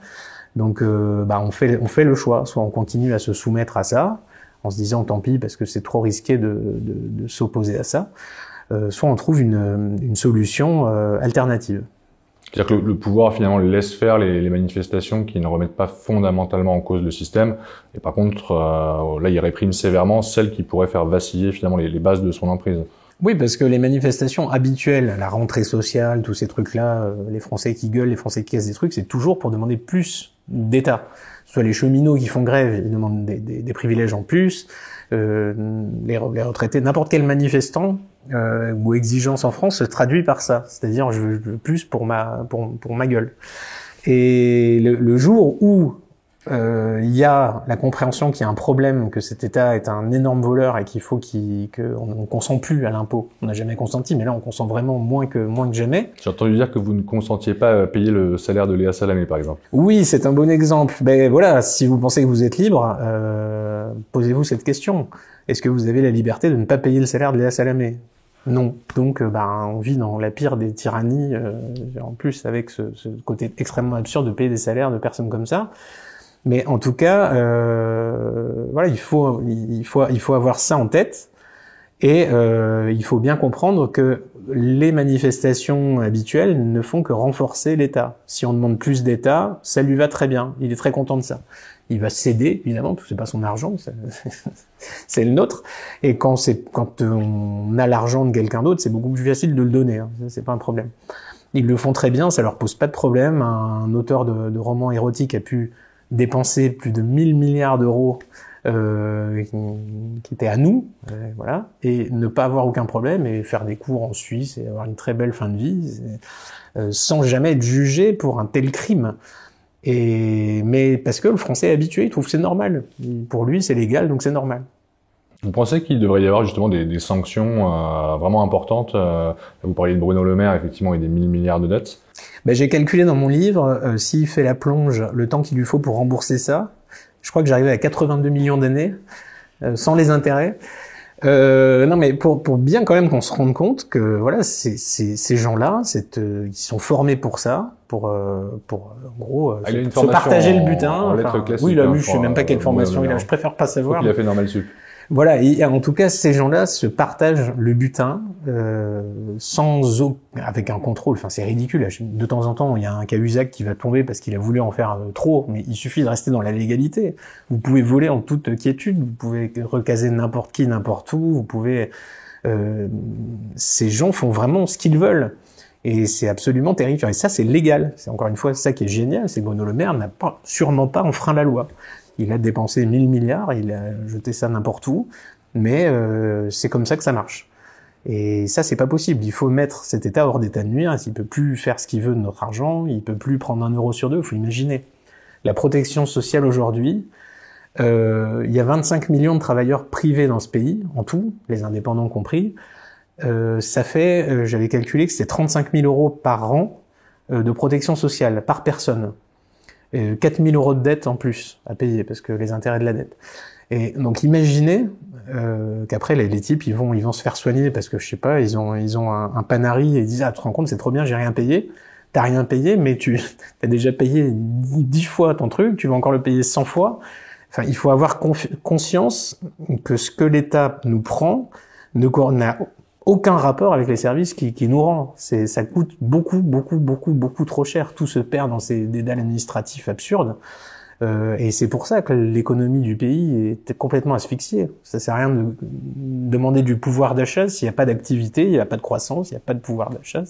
Donc on fait le choix. Soit on continue à se soumettre à ça en se disant tant pis parce que c'est trop risqué de s'opposer à ça. Soit on trouve une solution alternative.
C'est-à-dire que le pouvoir finalement laisse faire les manifestations qui ne remettent pas fondamentalement en cause le système, et par contre là il réprime sévèrement celles qui pourraient faire vaciller finalement les bases de son emprise.
Oui, parce que les manifestations habituelles, la rentrée sociale, tous ces trucs-là, les Français qui gueulent, les Français qui cassent des trucs, c'est toujours pour demander plus d'État. Soit les cheminots qui font grève, ils demandent des privilèges en plus, les retraités, n'importe quel manifestant ou exigence en France se traduit par ça, c'est-à-dire je veux plus pour ma gueule. Et le jour où il y a la compréhension qu'il y a un problème, que cet État est un énorme voleur et qu'il faut qu'on consent plus à l'impôt. On n'a jamais consenti, mais là on consent vraiment moins que jamais.
J'ai entendu dire que vous ne consentiez pas à payer le salaire de Léa Salamé, par exemple.
Oui, c'est un bon exemple. Ben voilà, si vous pensez que vous êtes libre, posez-vous cette question. Est-ce que vous avez la liberté de ne pas payer le salaire de Léa Salamé ? Non. Donc, on vit dans la pire des tyrannies, en plus avec ce côté extrêmement absurde de payer des salaires de personnes comme ça. Mais en tout cas, voilà, il faut avoir ça en tête, et il faut bien comprendre que les manifestations habituelles ne font que renforcer l'État. Si on demande plus d'État, ça lui va très bien. Il est très content de ça. Il va céder, évidemment, parce que c'est pas son argent, c'est le nôtre. Et quand on a l'argent de quelqu'un d'autre, c'est beaucoup plus facile de le donner. Hein. C'est pas un problème. Ils le font très bien, ça leur pose pas de problème. Un auteur de romans érotiques a pu dépenser plus de 1000 milliards d'euros qui étaient à nous, voilà, et ne pas avoir aucun problème et faire des cours en Suisse et avoir une très belle fin de vie sans jamais être jugé pour un tel crime. Mais parce que le Français est habitué, il trouve que c'est normal. Pour lui, c'est légal, donc c'est normal.
Vous pensez qu'il devrait y avoir justement des sanctions vraiment importantes Vous parliez de Bruno Le Maire, effectivement, et des 1000 milliards de dettes.
J'ai calculé dans mon livre, s'il fait la plonge, le temps qu'il lui faut pour rembourser ça, je crois que j'arrivais à 82 millions d'années, sans les intérêts. Non, mais pour bien quand même qu'on se rende compte que voilà, ces gens-là, ils sont formés pour ça, pour en gros se partager le butin. Oui, il a lu, je sais même pas quelle formation il a. Je préfère pas savoir.
Il a fait normal sup.
Voilà, et en tout cas, ces gens-là se partagent le butin avec un contrôle. Enfin, c'est ridicule. De temps en temps, il y a un Cahuzac qui va tomber parce qu'il a voulu en faire trop, mais il suffit de rester dans la légalité. Vous pouvez voler en toute quiétude, vous pouvez recaser n'importe qui, n'importe où, vous pouvez... ces gens font vraiment ce qu'ils veulent. Et c'est absolument terrifiant. Et ça, c'est légal. C'est encore une fois ça qui est génial, c'est que Bruno Le Maire n'a sûrement pas enfreint la loi. Il a dépensé 1000 milliards, il a jeté ça n'importe où, mais c'est comme ça que ça marche. Et ça, c'est pas possible. Il faut mettre cet État hors d'état de nuire. Il peut plus faire ce qu'il veut de notre argent, il peut plus prendre 1 euro sur 2, il faut imaginer. La protection sociale aujourd'hui, il y a 25 millions de travailleurs privés dans ce pays, en tout, les indépendants compris. Ça fait, j'avais calculé que c'était 35 000 euros par an de protection sociale, par personne. 4 000 euros de dette en plus à payer, parce que les intérêts de la dette. Et donc imaginez qu'après les types ils vont se faire soigner parce que je sais pas, ils ont un Panari et ils disent tu te rends compte, c'est trop bien, j'ai rien payé. T'as rien payé, mais t'as déjà payé 10 fois ton truc, tu vas encore le payer 100 fois. Enfin, il faut avoir conscience que ce que l'État nous prend n'a aucun rapport avec les services qui nous rend. Ça coûte beaucoup trop cher. Tout se perd dans ces dédales administratifs absurdes. Et c'est pour ça que l'économie du pays est complètement asphyxiée. Ça sert à rien de demander du pouvoir d'achat s'il n'y a pas d'activité, il n'y a pas de croissance, il n'y a pas de pouvoir d'achat.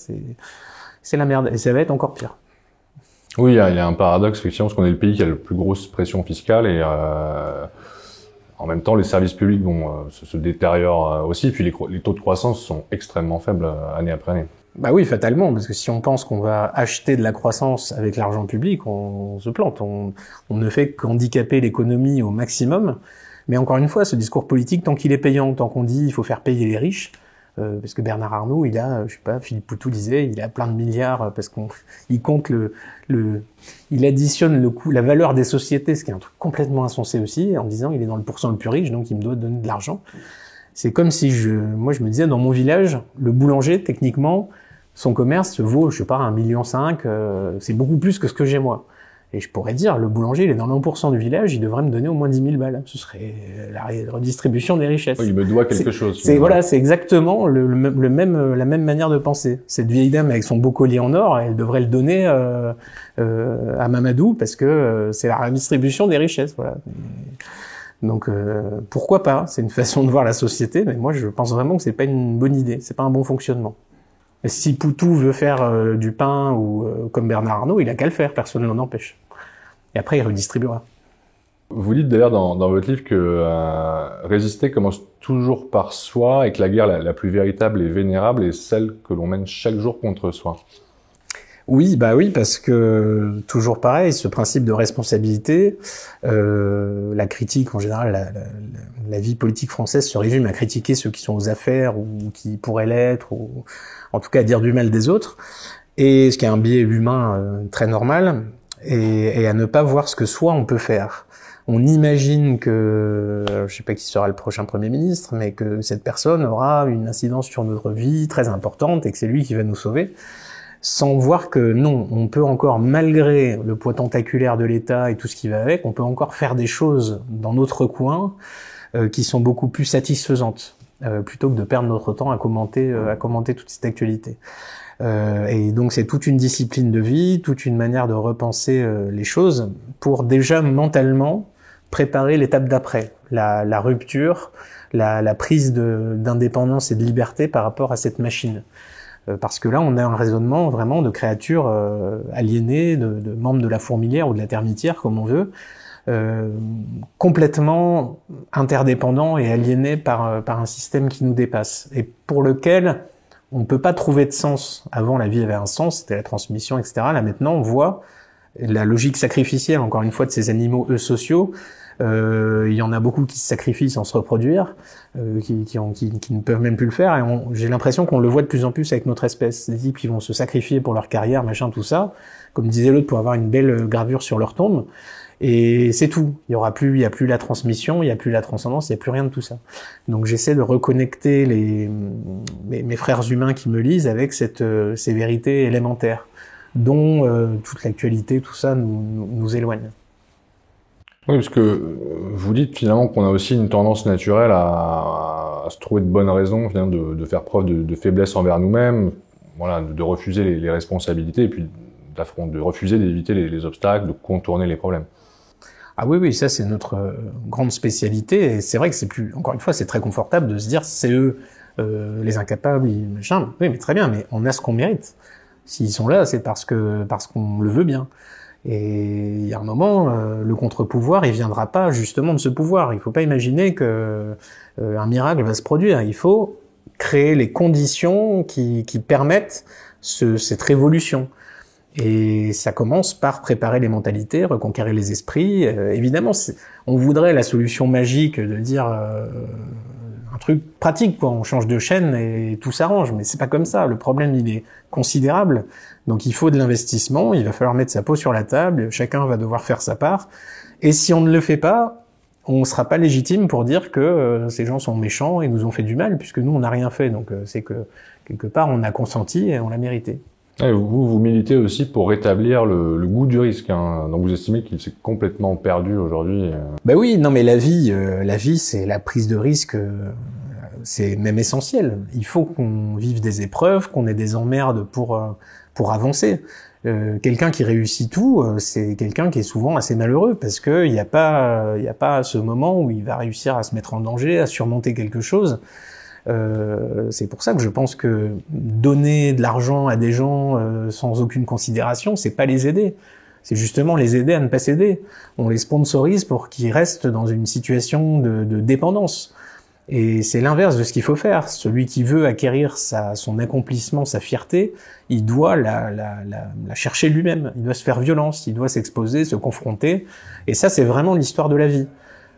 C'est la merde. Et ça va être encore pire.
Oui, il y a un paradoxe, effectivement, parce qu'on est le pays qui a la plus grosse pression fiscale et en même temps, les services publics se détériorent aussi. Puis les taux de croissance sont extrêmement faibles année après année.
Bah oui, fatalement, parce que si on pense qu'on va acheter de la croissance avec l'argent public, on se plante. On ne fait qu'handicaper l'économie au maximum. Mais encore une fois, ce discours politique, tant qu'il est payant, tant qu'on dit il faut faire payer les riches, parce que Bernard Arnault, il a, je sais pas, Philippe Poutou disait, il a plein de milliards parce il compte il additionne le coût, la valeur des sociétés, ce qui est un truc complètement insensé aussi, en disant il est dans le pourcent le plus riche, donc il me doit donner de l'argent. C'est comme si moi je me disais, dans mon village, le boulanger, techniquement, son commerce vaut, je sais pas, 1,5 million, c'est beaucoup plus que ce que j'ai moi. Et je pourrais dire, le boulanger, il est dans le 1% du village, il devrait me donner au moins 10 000 balles. Ce serait la redistribution des richesses.
Oui, il me doit quelque chose.
Voilà, c'est exactement la même manière de penser. Cette vieille dame avec son beau collier en or, elle devrait le donner à Mamadou parce que c'est la redistribution des richesses. Voilà. Donc pourquoi pas? C'est une façon de voir la société, mais moi je pense vraiment que c'est pas une bonne idée, c'est pas un bon fonctionnement. Et si Poutou veut faire du pain ou comme Bernard Arnault, il a qu'à le faire, personne ne l'en empêche. Et après, il redistribuera.
Vous dites d'ailleurs dans votre livre que résister commence toujours par soi et que la guerre la plus véritable et vénérable est celle que l'on mène chaque jour contre soi.
Oui, parce que toujours pareil, ce principe de responsabilité, la critique en général, la vie politique française se résume à critiquer ceux qui sont aux affaires ou qui pourraient l'être, ou en tout cas à dire du mal des autres, et ce qui est un biais humain très normal, et à ne pas voir ce que soi on peut faire. On imagine que, je sais pas qui sera le prochain Premier ministre, mais que cette personne aura une incidence sur notre vie très importante et que c'est lui qui va nous sauver, sans voir que non, on peut encore, malgré le poids tentaculaire de l'État et tout ce qui va avec, on peut encore faire des choses dans notre coin qui sont beaucoup plus satisfaisantes, plutôt que de perdre notre temps à commenter toute cette actualité. Et donc c'est toute une discipline de vie, toute une manière de repenser les choses pour déjà mentalement préparer l'étape d'après, la rupture, la prise d'indépendance et de liberté par rapport à cette machine. Parce que là, on a un raisonnement vraiment de créatures aliénées, de membres de la fourmilière ou de la termitière, comme on veut, complètement interdépendants et aliénés par un système qui nous dépasse, et pour lequel on peut pas trouver de sens. Avant, la vie avait un sens, c'était la transmission, etc. Là, maintenant, on voit la logique sacrificielle, encore une fois, de ces animaux sociaux. Il y en a beaucoup qui se sacrifient sans se reproduire, qui ne peuvent même plus le faire, et j'ai l'impression qu'on le voit de plus en plus avec notre espèce. Des types qui vont se sacrifier pour leur carrière, machin, tout ça, comme disait l'autre, pour avoir une belle gravure sur leur tombe, et c'est tout. Il y a plus la transmission, il y a plus la transcendance, il y a plus rien de tout ça. Donc j'essaie de reconnecter mes frères humains qui me lisent avec ces vérités élémentaires, dont toute l'actualité, tout ça nous éloigne.
Oui, parce que vous dites finalement qu'on a aussi une tendance naturelle à se trouver de bonnes raisons, de faire preuve de faiblesse envers nous-mêmes, voilà, de refuser les responsabilités, et puis de refuser d'éviter les obstacles, de contourner les problèmes.
Ah oui, ça c'est notre grande spécialité, et c'est vrai que encore une fois, c'est très confortable de se dire c'est eux les incapables, machin. Oui, mais très bien, mais on a ce qu'on mérite. S'ils sont là, c'est parce qu'on le veut bien. Et il y a un moment, le contre-pouvoir, il viendra pas justement de ce pouvoir. Il faut pas imaginer que un miracle va se produire. Il faut créer les conditions qui permettent cette révolution. Et ça commence par préparer les mentalités, reconquérir les esprits. Évidemment, on voudrait la solution magique de dire un truc pratique, quoi. On change de chaîne et tout s'arrange, mais c'est pas comme ça. Le problème, il est considérable. Donc il faut de l'investissement, il va falloir mettre sa peau sur la table, chacun va devoir faire sa part. Et si on ne le fait pas, on sera pas légitime pour dire que ces gens sont méchants et nous ont fait du mal, puisque nous, on n'a rien fait. Donc c'est que, quelque part, on a consenti et on l'a mérité.
Et vous militez aussi pour rétablir le goût du risque, hein, donc vous estimez qu'il s'est complètement perdu aujourd'hui.
Ben oui, non mais la vie, c'est la prise de risque, c'est même essentiel. Il faut qu'on vive des épreuves, qu'on ait des emmerdes pour avancer. Quelqu'un qui réussit tout, c'est quelqu'un qui est souvent assez malheureux parce que il y a pas ce moment où il va réussir à se mettre en danger, à surmonter quelque chose. C'est pour ça que je pense que donner de l'argent à des gens sans aucune considération, c'est pas les aider. C'est justement les aider à ne pas céder. On les sponsorise pour qu'ils restent dans une situation de dépendance. Et c'est l'inverse de ce qu'il faut faire. Celui qui veut acquérir son accomplissement, sa fierté, il doit la chercher lui-même. Il doit se faire violence, il doit s'exposer, se confronter. Et ça, c'est vraiment l'histoire de la vie.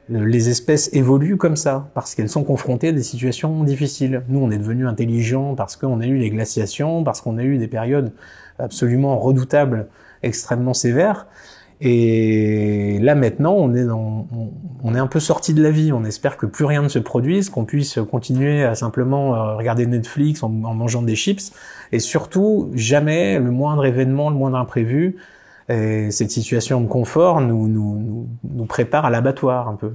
Les espèces évoluent comme ça, parce qu'elles sont confrontées à des situations difficiles. Nous, on est devenus intelligents parce qu'on a eu les glaciations, parce qu'on a eu des périodes absolument redoutables, extrêmement sévères. Et là maintenant, on est un peu sorti de la vie. On espère que plus rien ne se produise, qu'on puisse continuer à simplement regarder Netflix en mangeant des chips, et surtout jamais le moindre événement, le moindre imprévu. Et cette situation de confort nous prépare à l'abattoir un peu.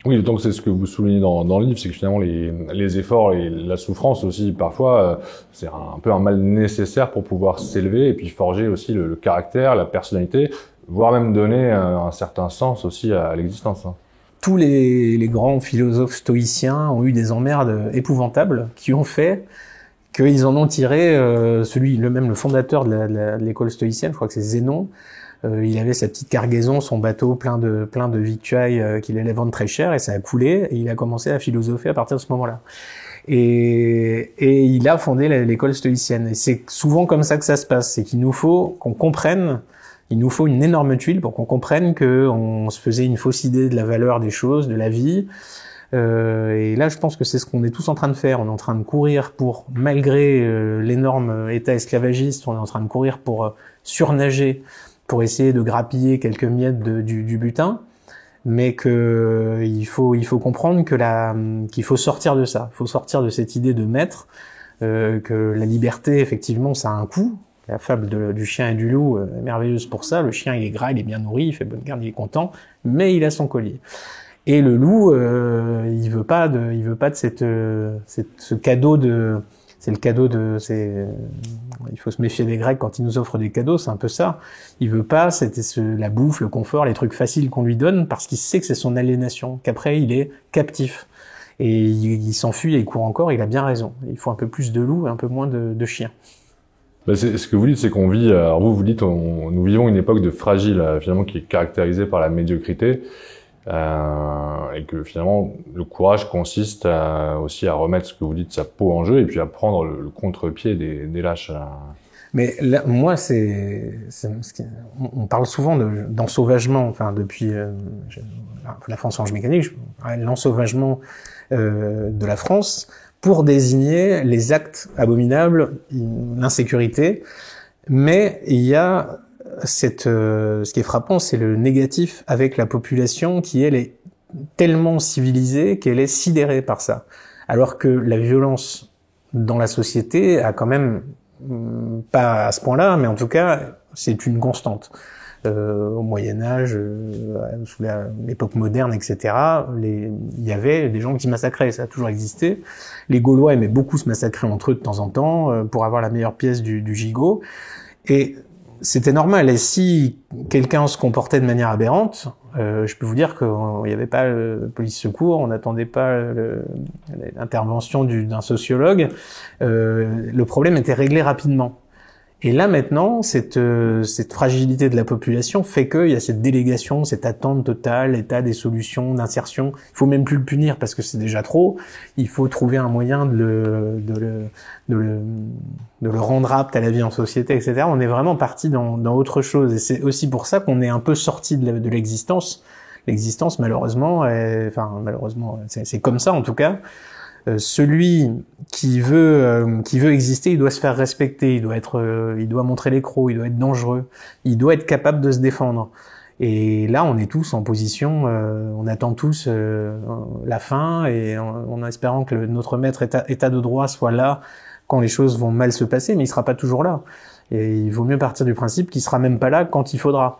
Oui, donc c'est ce que vous soulignez dans le livre, c'est que finalement les efforts et la souffrance aussi, parfois, c'est un peu un mal nécessaire pour pouvoir s'élever et puis forger aussi le caractère, la personnalité, voire même donner un certain sens aussi à l'existence.
Tous les grands philosophes stoïciens ont eu des emmerdes épouvantables qui ont fait qu'ils en ont tiré, le fondateur de l'école stoïcienne, je crois que c'est Zénon. Il avait sa petite cargaison, son bateau plein de victuailles qu'il allait vendre très cher, et ça a coulé, et il a commencé à philosopher à partir de ce moment-là. Et il a fondé l'école stoïcienne. Et c'est souvent comme ça que ça se passe, c'est qu'il nous faut qu'on comprenne, il nous faut une énorme tuile pour qu'on comprenne qu'on se faisait une fausse idée de la valeur des choses, de la vie. Et là, je pense que c'est ce qu'on est tous en train de faire. On est en train de courir pour, malgré l'énorme état esclavagiste, on est en train de courir pour surnager, pour essayer de grappiller quelques miettes du butin, mais que il faut comprendre qu'il faut sortir de ça. Il faut sortir de cette idée de maître, que la liberté, effectivement, ça a un coût. La fable du chien et du loup est merveilleuse pour ça. Le chien, il est gras, il est bien nourri, il fait bonne garde, il est content, mais il a son collier. Et le loup, il veut pas de ce cadeau il faut se méfier des Grecs quand ils nous offrent des cadeaux, c'est un peu ça. Il veut pas la bouffe, le confort, les trucs faciles qu'on lui donne parce qu'il sait que c'est son aliénation, qu'après il est captif. Et il s'enfuit et il court encore, il a bien raison. Il faut un peu plus de loup et un peu moins de chiens.
Ben ce que vous dites, c'est qu'on vit, alors vous dites, nous vivons une époque de fragile, finalement, qui est caractérisée par la médiocrité. Et que finalement le courage consiste aussi à remettre ce que vous dites sa peau en jeu et puis à prendre le contre-pied des lâches.
Mais là, moi, on parle souvent d'ensauvagement, enfin depuis la France Orange Mécanique, l'ensauvagement de la France pour désigner les actes abominables, l'insécurité, mais il y a ce qui est frappant, c'est le négatif avec la population qui, elle, est tellement civilisée qu'elle est sidérée par ça. Alors que la violence dans la société a quand même, pas à ce point-là, mais en tout cas, c'est une constante. Au Moyen-Âge, sous l'époque moderne, etc., il y avait des gens qui se massacraient, ça a toujours existé. Les Gaulois aimaient beaucoup se massacrer entre eux de temps en temps pour avoir la meilleure pièce du gigot. Et c'était normal. Et si quelqu'un se comportait de manière aberrante, je peux vous dire qu'il n'y avait pas police secours, on n'attendait pas l'intervention d'un sociologue. Le problème était réglé rapidement. Et là maintenant, cette fragilité de la population fait qu'il y a cette délégation, cette attente totale, état des solutions, d'insertion. Il faut même plus le punir parce que c'est déjà trop. Il faut trouver un moyen de le rendre apte à la vie en société, etc. On est vraiment parti dans autre chose. Et c'est aussi pour ça qu'on est un peu sorti de l'existence. L'existence, malheureusement, c'est comme ça en tout cas. Celui qui veut exister, il doit se faire respecter, il doit montrer les crocs, il doit être dangereux, il doit être capable de se défendre. Et là, on est tous en position, on attend tous la fin, et en espérant que notre maître état de droit soit là quand les choses vont mal se passer, mais il sera pas toujours là. Et il vaut mieux partir du principe qu'il sera même pas là quand il faudra.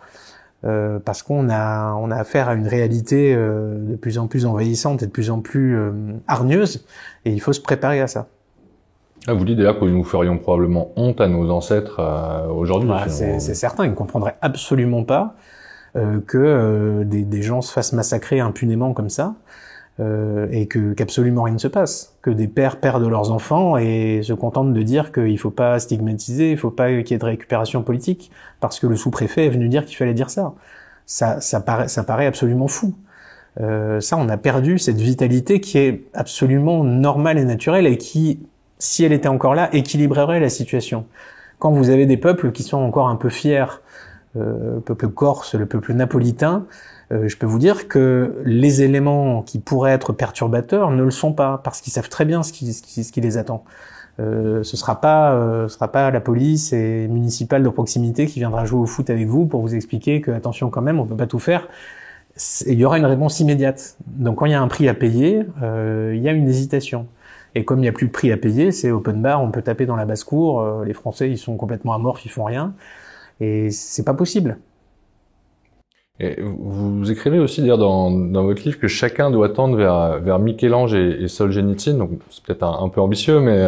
Parce qu'on a affaire à une réalité de plus en plus envahissante et de plus en plus hargneuse, et il faut se préparer à ça.
Ah, vous dites d'ailleurs que nous ferions probablement honte à nos ancêtres aujourd'hui.
Bah, c'est certain, ils ne comprendraient absolument pas que des gens se fassent massacrer impunément comme ça, et qu'absolument rien ne se passe, que des pères perdent leurs enfants et se contentent de dire qu'il faut pas stigmatiser, il faut pas qu'il y ait de récupération politique, parce que le sous-préfet est venu dire qu'il fallait dire ça. Ça paraît absolument fou. Ça, on a perdu cette vitalité qui est absolument normale et naturelle et qui, si elle était encore là, équilibrerait la situation. Quand vous avez des peuples qui sont encore un peu fiers, le peuple corse, le peuple napolitain, je peux vous dire que les éléments qui pourraient être perturbateurs ne le sont pas, parce qu'ils savent très bien ce qui les attend. Ce sera pas la police et municipale de proximité qui viendra jouer au foot avec vous pour vous expliquer que attention quand même, on peut pas tout faire. Il y aura une réponse immédiate. Donc quand il y a un prix à payer, il y a une hésitation. Et comme il n'y a plus de prix à payer, c'est open bar, on peut taper dans la basse-cour, les Français ils sont complètement amorphes, ils font rien, et c'est pas possible.
Et vous écrivez aussi d'ailleurs dans votre livre que chacun doit tendre vers Michel-Ange et Solzhenitsyn, donc c'est peut-être un peu ambitieux, mais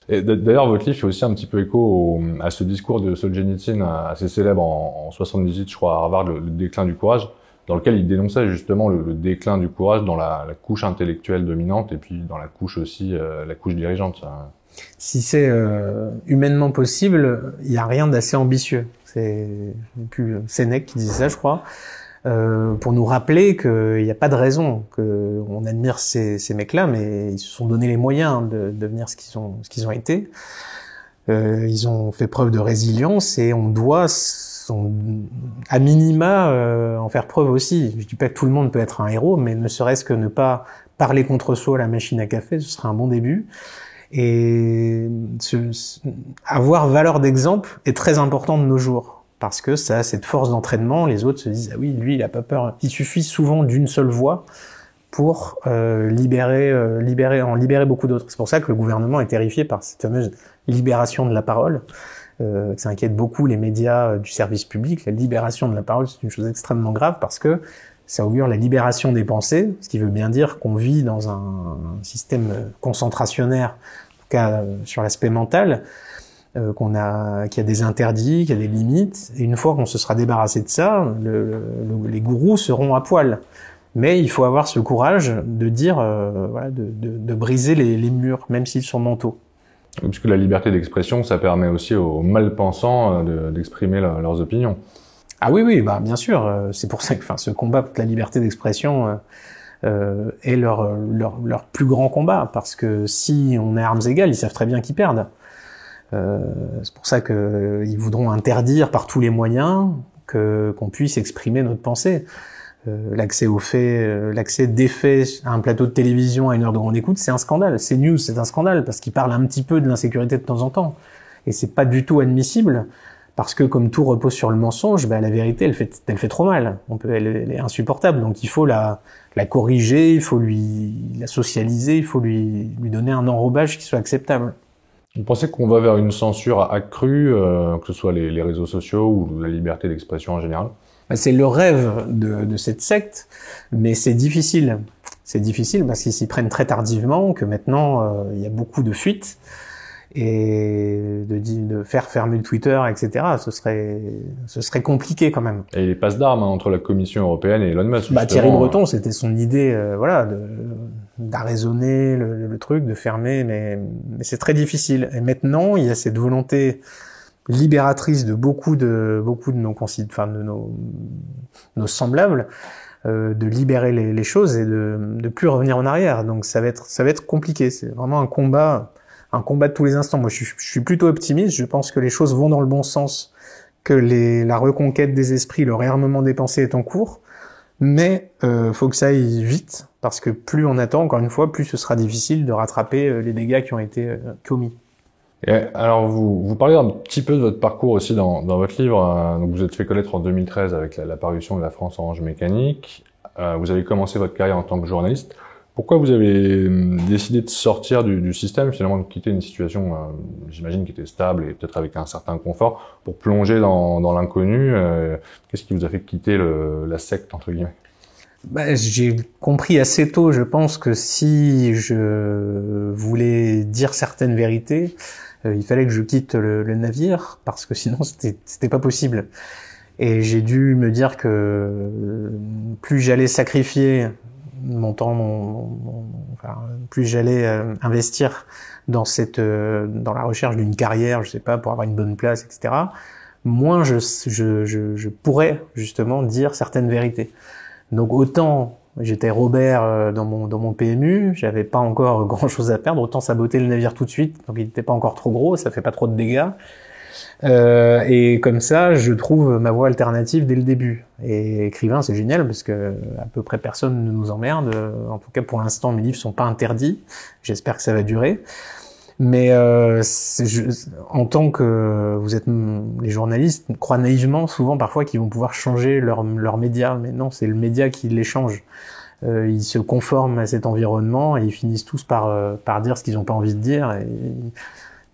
et d'ailleurs votre livre fait aussi un petit peu écho à ce discours de Solzhenitsyn assez célèbre en 78, je crois, à Harvard, le déclin du courage, dans lequel il dénonçait justement le déclin du courage dans la couche intellectuelle dominante et puis dans la couche aussi, la couche dirigeante.
Si c'est humainement possible, il n'y a rien d'assez ambitieux. C'est plus Sénèque qui disait ça, je crois, pour nous rappeler qu'il n'y a pas de raison, qu'on admire ces mecs-là, mais ils se sont donné les moyens de devenir ce qu'ils ont été. Ils ont fait preuve de résilience et on doit, à minima, en faire preuve aussi. Je dis pas que tout le monde peut être un héros, mais ne serait-ce que ne pas parler contre soi à la machine à café, ce serait un bon début. Et avoir valeur d'exemple est très important de nos jours, parce que ça a cette force d'entraînement. Les autres se disent ah oui, lui il a pas peur. Il suffit souvent d'une seule voix pour libérer beaucoup d'autres. C'est pour ça que le gouvernement est terrifié par cette fameuse libération de la parole. Ça inquiète beaucoup les médias du service public. La libération de la parole, c'est une chose extrêmement grave parce que ça augure la libération des pensées, ce qui veut bien dire qu'on vit dans un système concentrationnaire, en tout cas sur l'aspect mental, qu'il y a des interdits, qu'il y a des limites. Et une fois qu'on se sera débarrassé de ça, les gourous seront à poil. Mais il faut avoir ce courage de dire, voilà, de briser les murs, même s'ils sont mentaux.
Puisque la liberté d'expression, ça permet aussi aux malpensants d'exprimer leurs opinions.
Ah oui, bah bien sûr. C'est pour ça que, ce combat pour la liberté d'expression est leur plus grand combat, parce que si on est à armes égales, ils savent très bien qu'ils perdent. C'est pour ça que ils voudront interdire par tous les moyens qu'on puisse exprimer notre pensée. L'accès aux faits, l'accès des faits à un plateau de télévision à une heure de grande écoute, c'est un scandale. CNews, c'est un scandale parce qu'ils parlent un petit peu de l'insécurité de temps en temps, et c'est pas du tout admissible. Parce que comme tout repose sur le mensonge, la vérité, elle fait trop mal. Elle est insupportable. Donc il faut la corriger, il faut la socialiser, il faut lui donner un enrobage qui soit acceptable.
Vous pensez qu'on va vers une censure accrue, que ce soit les réseaux sociaux ou la liberté d'expression en général?
C'est le rêve de cette secte, mais c'est difficile. C'est difficile parce qu'ils s'y prennent très tardivement, que maintenant il y a beaucoup de fuites. Et de faire fermer le Twitter, etc., ce serait compliqué quand même.
Et les passes d'armes entre la Commission européenne et Elon Musk.
Thierry Breton, c'était son idée, d'arraisonner le truc, de fermer, mais c'est très difficile. Et maintenant, il y a cette volonté libératrice de beaucoup de nos semblables, de libérer les choses et de plus revenir en arrière. Donc ça va être compliqué. C'est vraiment un combat de tous les instants. Moi, je suis plutôt optimiste. Je pense que les choses vont dans le bon sens, que la reconquête des esprits, le réarmement des pensées est en cours. Mais faut que ça aille vite, parce que plus on attend, encore une fois, plus ce sera difficile de rattraper les dégâts qui ont été commis.
Et alors, vous parlez un petit peu de votre parcours aussi dans votre livre. Donc, vous êtes fait connaître en 2013 avec la parution de La France Orange Mécanique. Vous avez commencé votre carrière en tant que journaliste. Pourquoi vous avez décidé de sortir du système, finalement de quitter une situation, j'imagine, qui était stable et peut-être avec un certain confort, pour plonger dans l'inconnu? Qu'est-ce qui vous a fait quitter la secte, entre guillemets?
J'ai compris assez tôt, je pense, que si je voulais dire certaines vérités, il fallait que je quitte le navire, parce que sinon c'était pas possible. Et j'ai dû me dire que plus j'allais sacrifier mon temps, plus j'allais investir dans dans la recherche d'une carrière, je sais pas, pour avoir une bonne place, etc., moins je pourrais justement dire certaines vérités. Donc autant j'étais Robert dans mon PMU, j'avais pas encore grand chose à perdre, autant saboter le navire tout de suite, donc il n'était pas encore trop gros, ça fait pas trop de dégâts. Et comme ça, je trouve ma voie alternative dès le début. Et écrivain, c'est génial parce que à peu près personne ne nous emmerde. En tout cas, pour l'instant, mes livres sont pas interdits. J'espère que ça va durer. Mais en tant que vous êtes les journalistes, croient naïvement souvent parfois qu'ils vont pouvoir changer leur média, mais non, c'est le média qui les change. Ils se conforment à cet environnement et ils finissent tous par dire ce qu'ils n'ont pas envie de dire. Et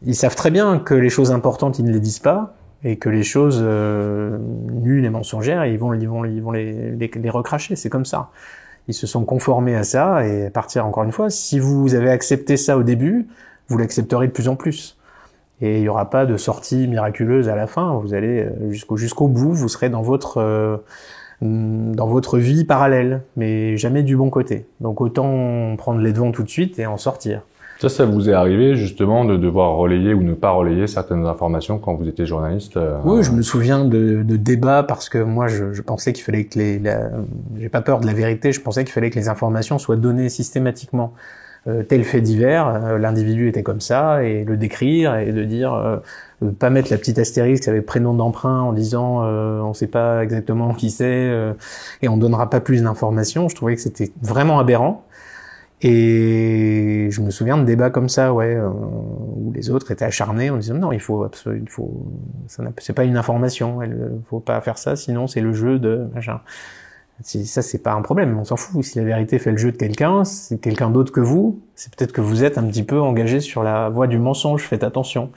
ils savent très bien que les choses importantes, ils ne les disent pas, et que les choses nulles et mensongères, ils vont les recracher. C'est comme ça. Ils se sont conformés à ça, et à partir, encore une fois, si vous avez accepté ça au début, vous l'accepterez de plus en plus. Et il n'y aura pas de sortie miraculeuse à la fin. Vous allez jusqu'au bout, vous serez dans votre vie parallèle, mais jamais du bon côté. Donc autant prendre les devants tout de suite et en sortir.
Ça vous est arrivé justement de devoir relayer ou ne pas relayer certaines informations quand vous étiez journaliste?
Oui, je me souviens de débats parce que moi je pensais qu'il fallait que j'ai pas peur de la vérité, je pensais qu'il fallait que les informations soient données systématiquement. Tel fait divers, l'individu était comme ça, et le décrire, et de dire, pas mettre la petite astérisque avec prénom d'emprunt en disant on sait pas exactement qui c'est, et on donnera pas plus d'informations. Je trouvais que c'était vraiment aberrant. Et je me souviens de débats comme ça, où les autres étaient acharnés en disant non, c'est pas une information, faut pas faire ça, sinon c'est le jeu de machin. Ça, c'est pas un problème, on s'en fout. Si la vérité fait le jeu de quelqu'un, c'est quelqu'un d'autre que vous, c'est peut-être que vous êtes un petit peu engagé sur la voie du mensonge, faites attention.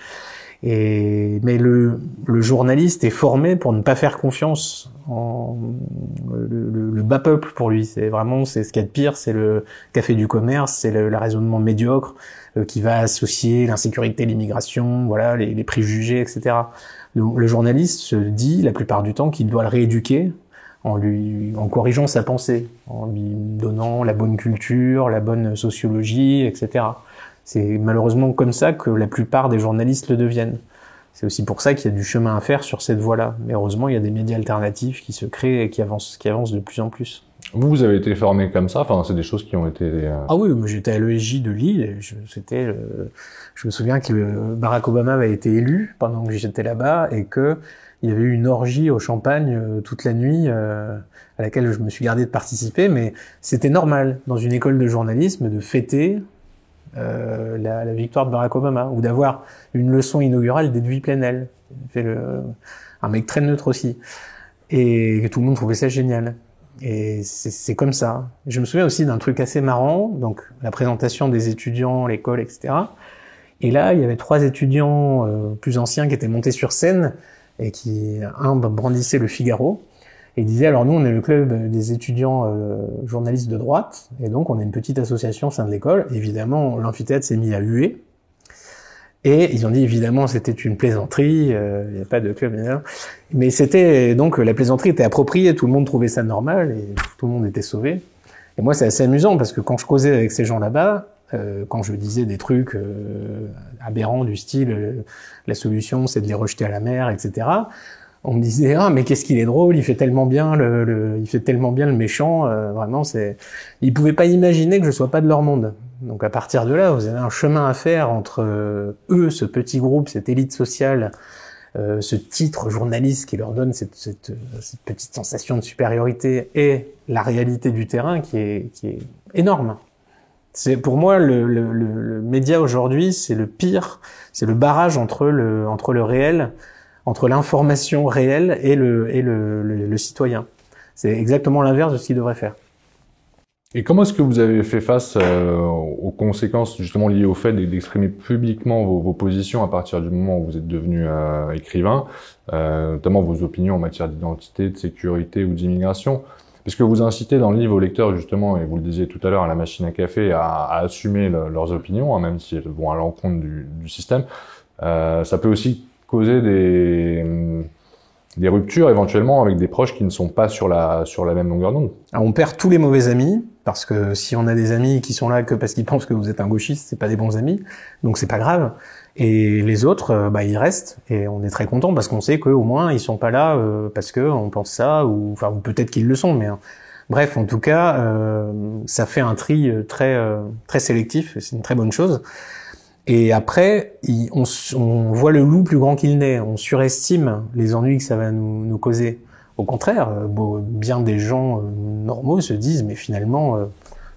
Mais le journaliste est formé pour ne pas faire confiance le bas peuple pour lui. C'est ce qu'il y a de pire, c'est le café du commerce, c'est le raisonnement médiocre qui va associer l'insécurité, l'immigration, voilà, les préjugés, etc. Le journaliste se dit la plupart du temps qu'il doit le rééduquer en corrigeant sa pensée, en lui donnant la bonne culture, la bonne sociologie, etc. C'est malheureusement comme ça que la plupart des journalistes le deviennent. C'est aussi pour ça qu'il y a du chemin à faire sur cette voie-là. Mais heureusement, il y a des médias alternatifs qui se créent et qui avancent de plus en plus.
Vous avez été formé comme ça, enfin c'est des choses qui ont été...
Ah oui, moi j'étais à l'ESJ de Lille, et je me souviens que Barack Obama avait été élu pendant que j'étais là-bas, et que il y avait eu une orgie au champagne toute la nuit à laquelle je me suis gardé de participer, mais c'était normal dans une école de journalisme de fêter la victoire de Barack Obama, ou d'avoir une leçon inaugurale d'Edoui Plenel, un mec très neutre aussi, et que tout le monde trouvait ça génial. Et c'est comme ça. Je me souviens aussi d'un truc assez marrant, donc la présentation des étudiants, l'école, etc. Et là, il y avait 3 étudiants plus anciens qui étaient montés sur scène, et un brandissait le Figaro, et disait, alors nous on est le club des étudiants journalistes de droite, et donc on est une petite association au sein de l'école. Évidemment, l'amphithéâtre s'est mis à huer, et ils ont dit évidemment c'était une plaisanterie, il n'y a pas de club, mais c'était donc la plaisanterie était appropriée, tout le monde trouvait ça normal, et tout le monde était sauvé. Et moi c'est assez amusant, parce que quand je causais avec ces gens là-bas, quand je disais des trucs aberrants du style la solution c'est de les rejeter à la mer, etc., on me disait ah mais qu'est-ce qu'il est drôle, il fait tellement bien il fait tellement bien le méchant, vraiment ils pouvaient pas imaginer que je sois pas de leur monde. Donc à partir de là, vous avez un chemin à faire entre eux, ce petit groupe, cette élite sociale, ce titre journaliste qui leur donne cette petite sensation de supériorité, et la réalité du terrain qui est énorme. C'est pour moi le média aujourd'hui, c'est le pire, c'est le barrage entre le réel, entre l'information réelle et le citoyen. C'est exactement l'inverse de ce qu'il devrait faire.
Et comment est-ce que vous avez fait face aux conséquences justement liées au fait d'exprimer publiquement vos positions à partir du moment où vous êtes devenu écrivain, notamment vos opinions en matière d'identité, de sécurité ou d'immigration? Puisque vous incitez dans le livre aux lecteurs, justement, et vous le disiez tout à l'heure, à la machine à café, à assumer leurs opinions, hein, même si elles vont à l'encontre du système, ça peut aussi causer des ruptures éventuellement avec des proches qui ne sont pas sur la même longueur d'onde.
Alors, on perd tous les mauvais amis, parce que si on a des amis qui sont là que parce qu'ils pensent que vous êtes un gauchiste, c'est pas des bons amis, donc c'est pas grave. Et les autres, ils restent, et on est très content parce qu'on sait qu'au moins ils sont pas là parce que on pense ça, ou peut-être qu'ils le sont, mais bref, en tout cas, ça fait un tri très sélectif, et c'est une très bonne chose. Et après, on voit le loup plus grand qu'il n'est. On surestime les ennuis que ça va nous causer. Au contraire, bien des gens normaux se disent, mais finalement,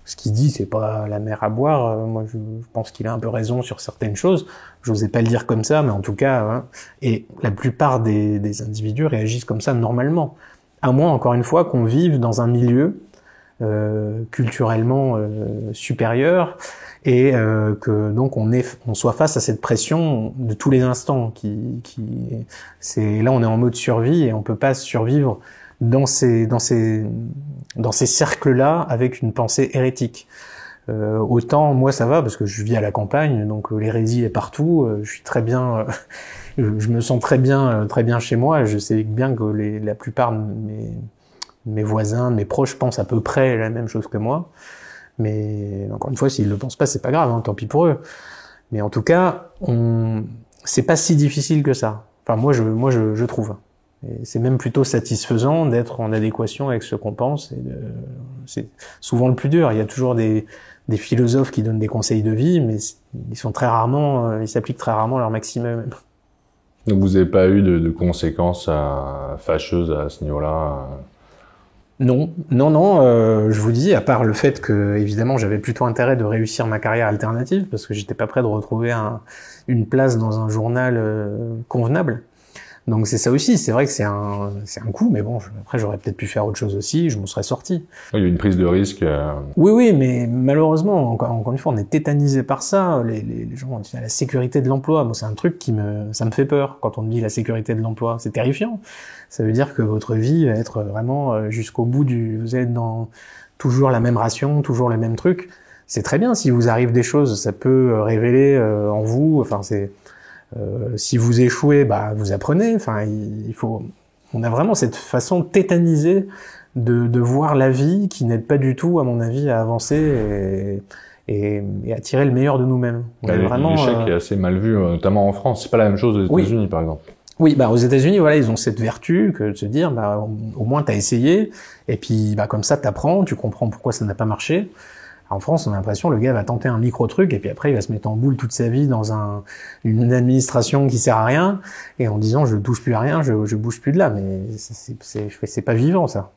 ce qu'il dit, c'est pas la mer à boire. Moi, je pense qu'il a un peu raison sur certaines choses. J'osais pas le dire comme ça, mais en tout cas, hein. Et la plupart des individus réagissent comme ça normalement. À moins, encore une fois, qu'on vive dans un milieu culturellement supérieur, et que donc on soit face à cette pression de tous les instants c'est là on est en mode survie et on peut pas survivre dans ces cercles-là avec une pensée hérétique. Autant moi ça va parce que je vis à la campagne, donc l'hérésie est partout, je suis très bien je me sens très bien chez moi, je sais bien que la plupart de mes voisins, mes proches pensent à peu près la même chose que moi. Mais encore une fois, s'ils le pensent pas, c'est pas grave, hein, tant pis pour eux. Mais en tout cas, c'est pas si difficile que ça. Enfin, moi, je trouve. Et c'est même plutôt satisfaisant d'être en adéquation avec ce qu'on pense. C'est souvent le plus dur. Il y a toujours des philosophes qui donnent des conseils de vie, mais ils s'appliquent très rarement à leur maximum.
Donc vous n'avez pas eu de conséquences fâcheuses à ce niveau-là?
Non, je vous dis, à part le fait que, évidemment, j'avais plutôt intérêt de réussir ma carrière alternative, parce que j'étais pas prêt de retrouver une place dans un journal convenable. Donc c'est ça aussi, c'est vrai que c'est un coup, mais bon, après j'aurais peut-être pu faire autre chose aussi, je m'en serais sorti.
Il y a une prise de risque.
Oui, mais malheureusement, encore une fois, on est tétanisé par ça. Les gens ont dit la sécurité de l'emploi. Moi, c'est un truc ça me fait peur quand on me dit la sécurité de l'emploi. C'est terrifiant. Ça veut dire que votre vie va être vraiment jusqu'au bout vous êtes dans toujours la même ration, toujours les mêmes trucs. C'est très bien. Si vous arrive des choses, ça peut révéler en vous. Enfin, si vous échouez, vous apprenez. Enfin, on a vraiment cette façon tétanisée de voir la vie qui n'aide pas du tout, à mon avis, à avancer et à tirer le meilleur de nous-mêmes.
L'échec est assez mal vu, notamment en France. C'est pas la même chose aux États-Unis, par exemple.
Oui, aux États-Unis, voilà, ils ont cette vertu que de se dire, au moins t'as essayé, et puis comme ça t'apprends, tu comprends pourquoi ça n'a pas marché. En France, on a l'impression le gars va tenter un micro-truc et puis après il va se mettre en boule toute sa vie dans une administration qui sert à rien et en disant je touche plus à rien, je bouge plus de là. Mais c'est pas vivant ça.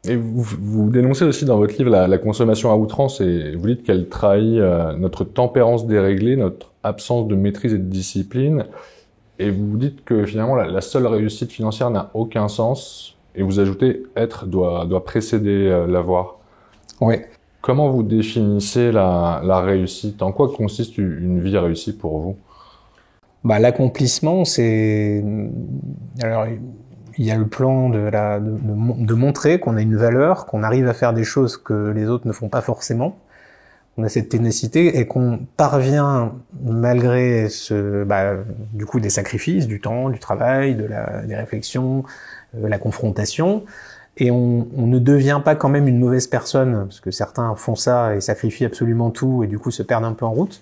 Et vous dénoncez aussi dans votre livre la consommation à outrance et vous dites qu'elle trahit notre tempérance déréglée, notre absence de maîtrise et de discipline. Et vous dites que finalement la seule réussite financière n'a aucun sens. Et vous ajoutez être doit précéder l'avoir.
Ouais.
Comment vous définissez la réussite? En quoi consiste une vie réussie pour vous?
L'accomplissement, alors il y a le plan de montrer qu'on a une valeur, qu'on arrive à faire des choses que les autres ne font pas forcément. On a cette ténacité et qu'on parvient, malgré du coup des sacrifices, du temps, du travail, des réflexions, la confrontation. Et on ne devient pas quand même une mauvaise personne, parce que certains font ça et sacrifient absolument tout et du coup se perdent un peu en route.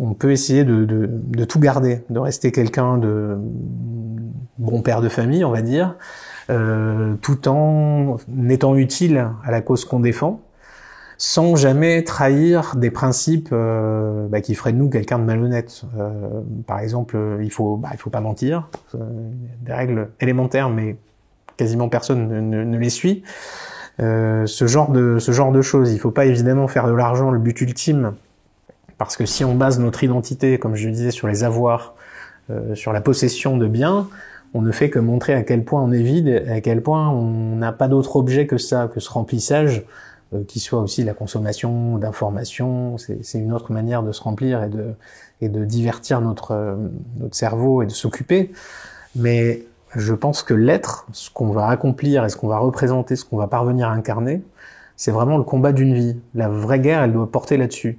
On peut essayer de tout garder, de rester quelqu'un de bon père de famille, on va dire, tout en étant utile à la cause qu'on défend, sans jamais trahir des principes qui feraient de nous quelqu'un de malhonnête. Par exemple, il faut pas mentir, des règles élémentaires, mais quasiment personne ne les suit. Ce genre de choses. Il faut pas évidemment faire de l'argent le but ultime, parce que si on base notre identité, comme je le disais, sur les avoirs, sur la possession de biens, on ne fait que montrer à quel point on est vide, et à quel point on n'a pas d'autre objet que ça, que ce remplissage, qui soit aussi la consommation d'informations. C'est une autre manière de se remplir et de divertir notre cerveau et de s'occuper. Mais je pense que l'être, ce qu'on va accomplir et ce qu'on va représenter, ce qu'on va parvenir à incarner, c'est vraiment le combat d'une vie. La vraie guerre, elle doit porter là-dessus.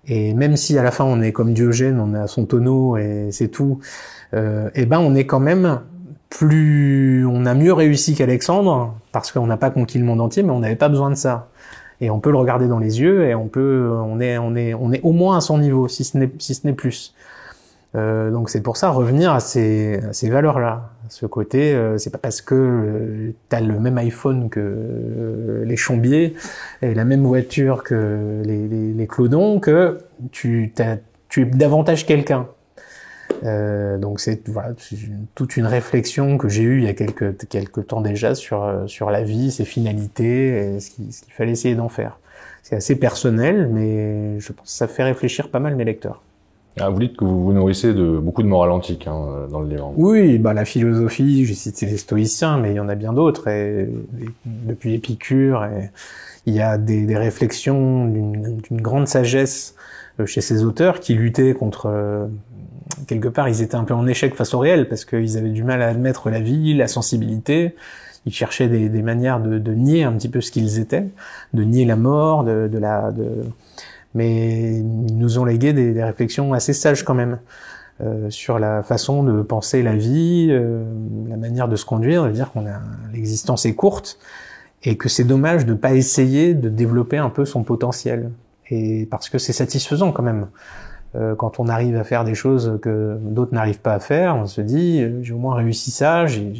Et même si à la fin on est comme Diogène, on a son tonneau et c'est tout, eh ben on est quand même on a mieux réussi qu'Alexandre parce qu'on n'a pas conquis le monde entier, mais on n'avait pas besoin de ça. Et on peut le regarder dans les yeux et on est au moins à son niveau, si ce n'est plus. Donc c'est pour ça revenir à ces valeurs-là. Ce côté, c'est pas parce que t'as le même iPhone que les Chombier et la même voiture que les Clodons que tu es davantage quelqu'un. Donc c'est toute une réflexion que j'ai eue il y a quelques temps déjà sur la vie, ses finalités, et ce qu'il fallait essayer d'en faire. C'est assez personnel, mais je pense que ça fait réfléchir pas mal mes lecteurs.
Ah, vous dites que vous vous nourrissez de beaucoup de morale antique dans le livre.
Oui, la philosophie, j'ai cité les stoïciens, mais il y en a bien d'autres, et depuis Épicure, et il y a des réflexions d'une grande sagesse chez ces auteurs qui luttaient contre... quelque part, ils étaient un peu en échec face au réel, parce qu'ils avaient du mal à admettre la vie, la sensibilité. Ils cherchaient des manières de nier un petit peu ce qu'ils étaient, de nier la mort, mais ils nous ont légué des réflexions assez sages quand même, sur la façon de penser la vie, la manière de se conduire, de dire l'existence est courte, et que c'est dommage de pas essayer de développer un peu son potentiel. Et parce que c'est satisfaisant quand même. Quand on arrive à faire des choses que d'autres n'arrivent pas à faire, on se dit j'ai au moins réussi ça, j'ai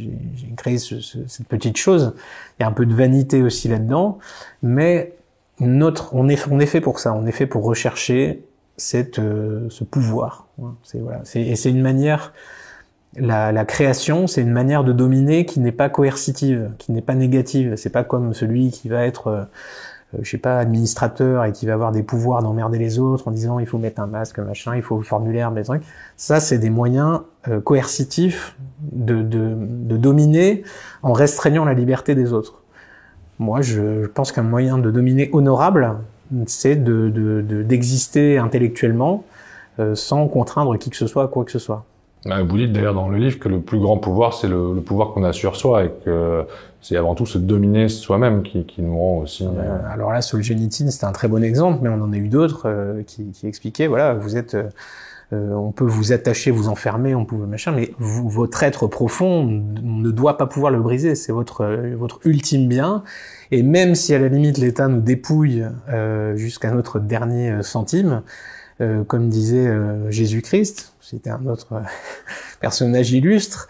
créé cette petite chose. Il y a un peu de vanité aussi là-dedans, mais on est fait pour ça, on est fait pour rechercher ce pouvoir. Et c'est une manière, la création, c'est une manière de dominer qui n'est pas coercitive, qui n'est pas négative. C'est pas comme celui qui va être administrateur et qui va avoir des pouvoirs d'emmerder les autres en disant il faut mettre un masque, machin, il faut le formulaire, des trucs. Ça, c'est des moyens coercitifs de dominer en restreignant la liberté des autres. Moi, je pense qu'un moyen de dominer honorable, c'est d'exister intellectuellement sans contraindre qui que ce soit à quoi que ce soit.
Vous dites d'ailleurs dans le livre que le plus grand pouvoir, c'est le pouvoir qu'on a sur soi, et que c'est avant tout se dominer soi-même qui nous rend aussi...
Alors là, Solzhenitsyn, c'était un très bon exemple, mais on en a eu d'autres qui expliquaient, voilà, vous êtes... on peut vous attacher, vous enfermer, on peut machin, mais votre être profond, on ne doit pas pouvoir le briser, c'est votre ultime bien, et même si à la limite l'État nous dépouille jusqu'à notre dernier centime, comme disait Jésus-Christ, c'était un autre personnage illustre,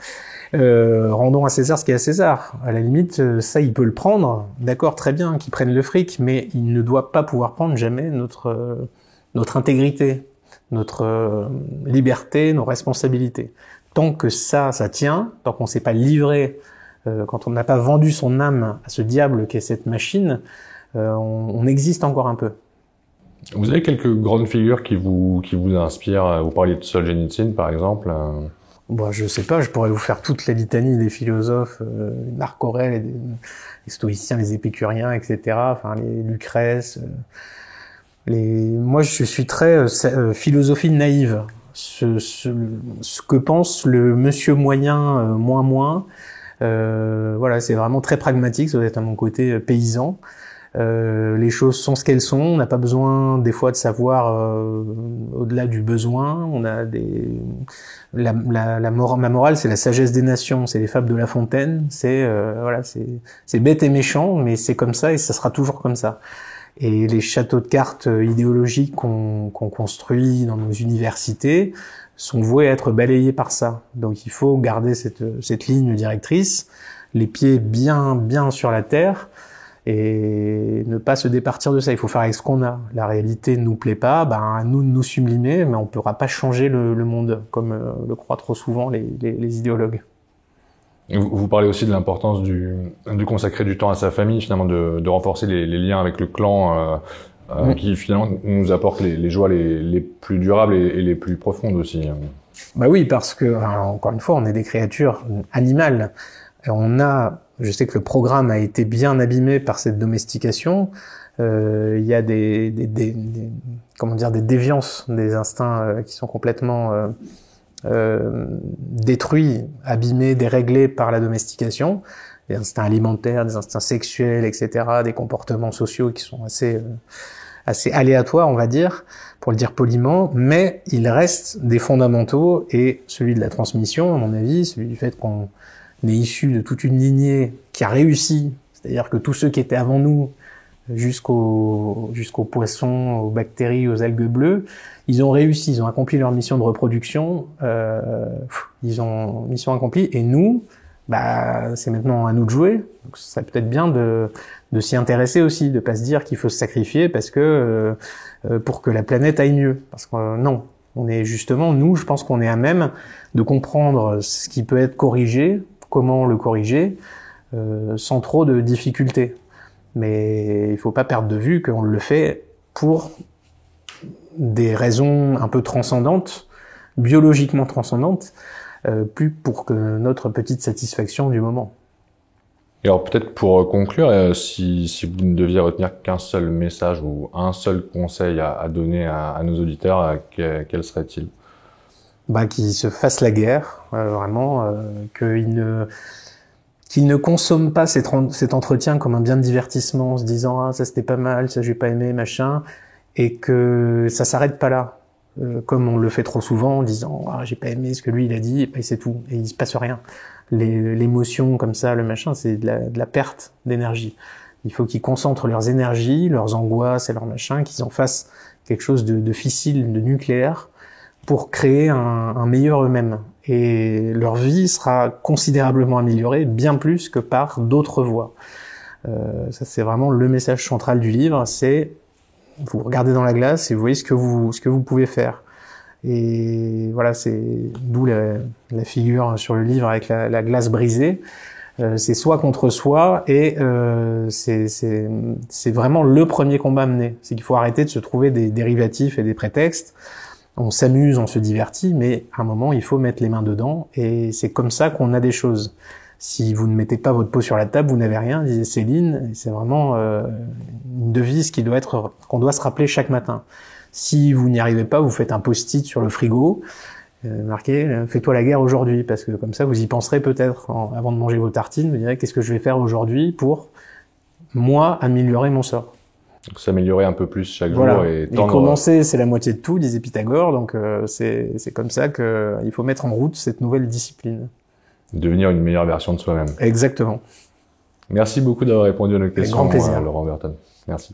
rendons à César ce qui est à César. À la limite, ça il peut le prendre, d'accord, très bien, qu'il prenne le fric, mais il ne doit pas pouvoir prendre jamais notre intégrité, notre liberté, nos responsabilités. Tant que ça tient, tant qu'on s'est pas livré, quand on n'a pas vendu son âme à ce diable qu'est cette machine, on existe encore un peu.
Vous avez quelques grandes figures qui vous inspirent? Vous parliez de Solzhenitsyn, par exemple.
Je sais pas, je pourrais vous faire toute la litanie des philosophes, Marc Aurèle, les stoïciens, les épicuriens, etc. Enfin, les Lucrèce. Moi, je suis très philosophie naïve. Ce que pense le monsieur moyen, moins. Voilà, c'est vraiment très pragmatique. Ça doit être à mon côté paysan. Les choses sont ce qu'elles sont. On n'a pas besoin des fois de savoir au-delà du besoin. On a ma morale, c'est la sagesse des nations. C'est les fables de La Fontaine. C'est bête et méchant, mais c'est comme ça et ça sera toujours comme ça. Et les châteaux de cartes idéologiques qu'on construit dans nos universités sont voués à être balayés par ça. Donc il faut garder cette ligne directrice, les pieds bien sur la terre, et ne pas se départir de ça. Il faut faire avec ce qu'on a. La réalité ne nous plaît pas, à nous de nous sublimer, mais on ne pourra pas changer le monde, comme le croient trop souvent les idéologues.
Vous parlez aussi de l'importance du consacrer du temps à sa famille, finalement, de renforcer les liens avec le clan, qui finalement nous apportent les joies les plus durables et les plus profondes aussi.
Oui, parce que, encore une fois, on est des créatures animales. Je sais que le programme a été bien abîmé par cette domestication. Il y a des déviances des instincts qui sont complètement détruits, abîmés, déréglés par la domestication, des instincts alimentaires, des instincts sexuels, etc., des comportements sociaux qui sont assez aléatoires, on va dire, pour le dire poliment, mais il reste des fondamentaux, et celui de la transmission, à mon avis, celui du fait qu'on est issu de toute une lignée qui a réussi, c'est-à-dire que tous ceux qui étaient avant nous, jusqu'aux poissons, aux bactéries, aux algues bleues, ils ont réussi, ils ont accompli leur mission de reproduction, ils ont mission accomplie, et nous, c'est maintenant à nous de jouer. Donc ça serait peut-être bien de s'y intéresser aussi, de pas se dire qu'il faut se sacrifier parce que pour que la planète aille mieux. Parce que non, on est justement, nous, je pense qu'on est à même de comprendre ce qui peut être corrigé, comment le corriger, sans trop de difficultés. Mais il faut pas perdre de vue qu'on le fait pour des raisons un peu transcendantes, biologiquement transcendantes, plus pour que notre petite satisfaction du moment.
Et alors peut-être pour conclure, si vous ne deviez retenir qu'un seul message ou un seul conseil à donner à nos auditeurs, quel serait-il?
Qu'ils se fassent la guerre, vraiment, qu'ils ne consomment pas cet entretien comme un bien de divertissement, en se disant « Ah, ça c'était pas mal, ça j'ai pas aimé, machin », et que ça s'arrête pas là. Comme on le fait trop souvent en disant « Ah, j'ai pas aimé ce que lui il a dit », et c'est tout, et il se passe rien. L'émotion comme ça, le machin, c'est de la perte d'énergie. Il faut qu'ils concentrent leurs énergies, leurs angoisses et leurs machins, qu'ils en fassent quelque chose de fissile, de nucléaire, pour créer un meilleur eux-mêmes. Et leur vie sera considérablement améliorée, bien plus que par d'autres voies. Ça, c'est vraiment le message central du livre, c'est vous regardez dans la glace et vous voyez ce que vous pouvez faire. Et voilà, c'est d'où la figure sur le livre avec la glace brisée. C'est soi contre soi, et c'est vraiment le premier combat à mener. C'est qu'il faut arrêter de se trouver des dérivatifs et des prétextes. On s'amuse, on se divertit, mais à un moment, il faut mettre les mains dedans, et c'est comme ça qu'on a des choses. Si vous ne mettez pas votre peau sur la table, vous n'avez rien, disait Céline, et c'est vraiment une devise qu'on doit se rappeler chaque matin. Si vous n'y arrivez pas, vous faites un post-it sur le frigo, marqué « Fais-toi la guerre aujourd'hui », parce que comme ça, vous y penserez peut-être avant de manger vos tartines, vous direz « Qu'est-ce que je vais faire aujourd'hui pour, moi, améliorer mon sort ?»
Donc s'améliorer un peu plus chaque jour et tendre...
Et commencer, c'est la moitié de tout, disait Pythagore, donc c'est comme ça qu'il faut mettre en route cette nouvelle discipline.
Devenir une meilleure version de soi-même.
Exactement.
Merci beaucoup d'avoir répondu à nos questions,
Avec grand plaisir.
Laurent Berton. Merci.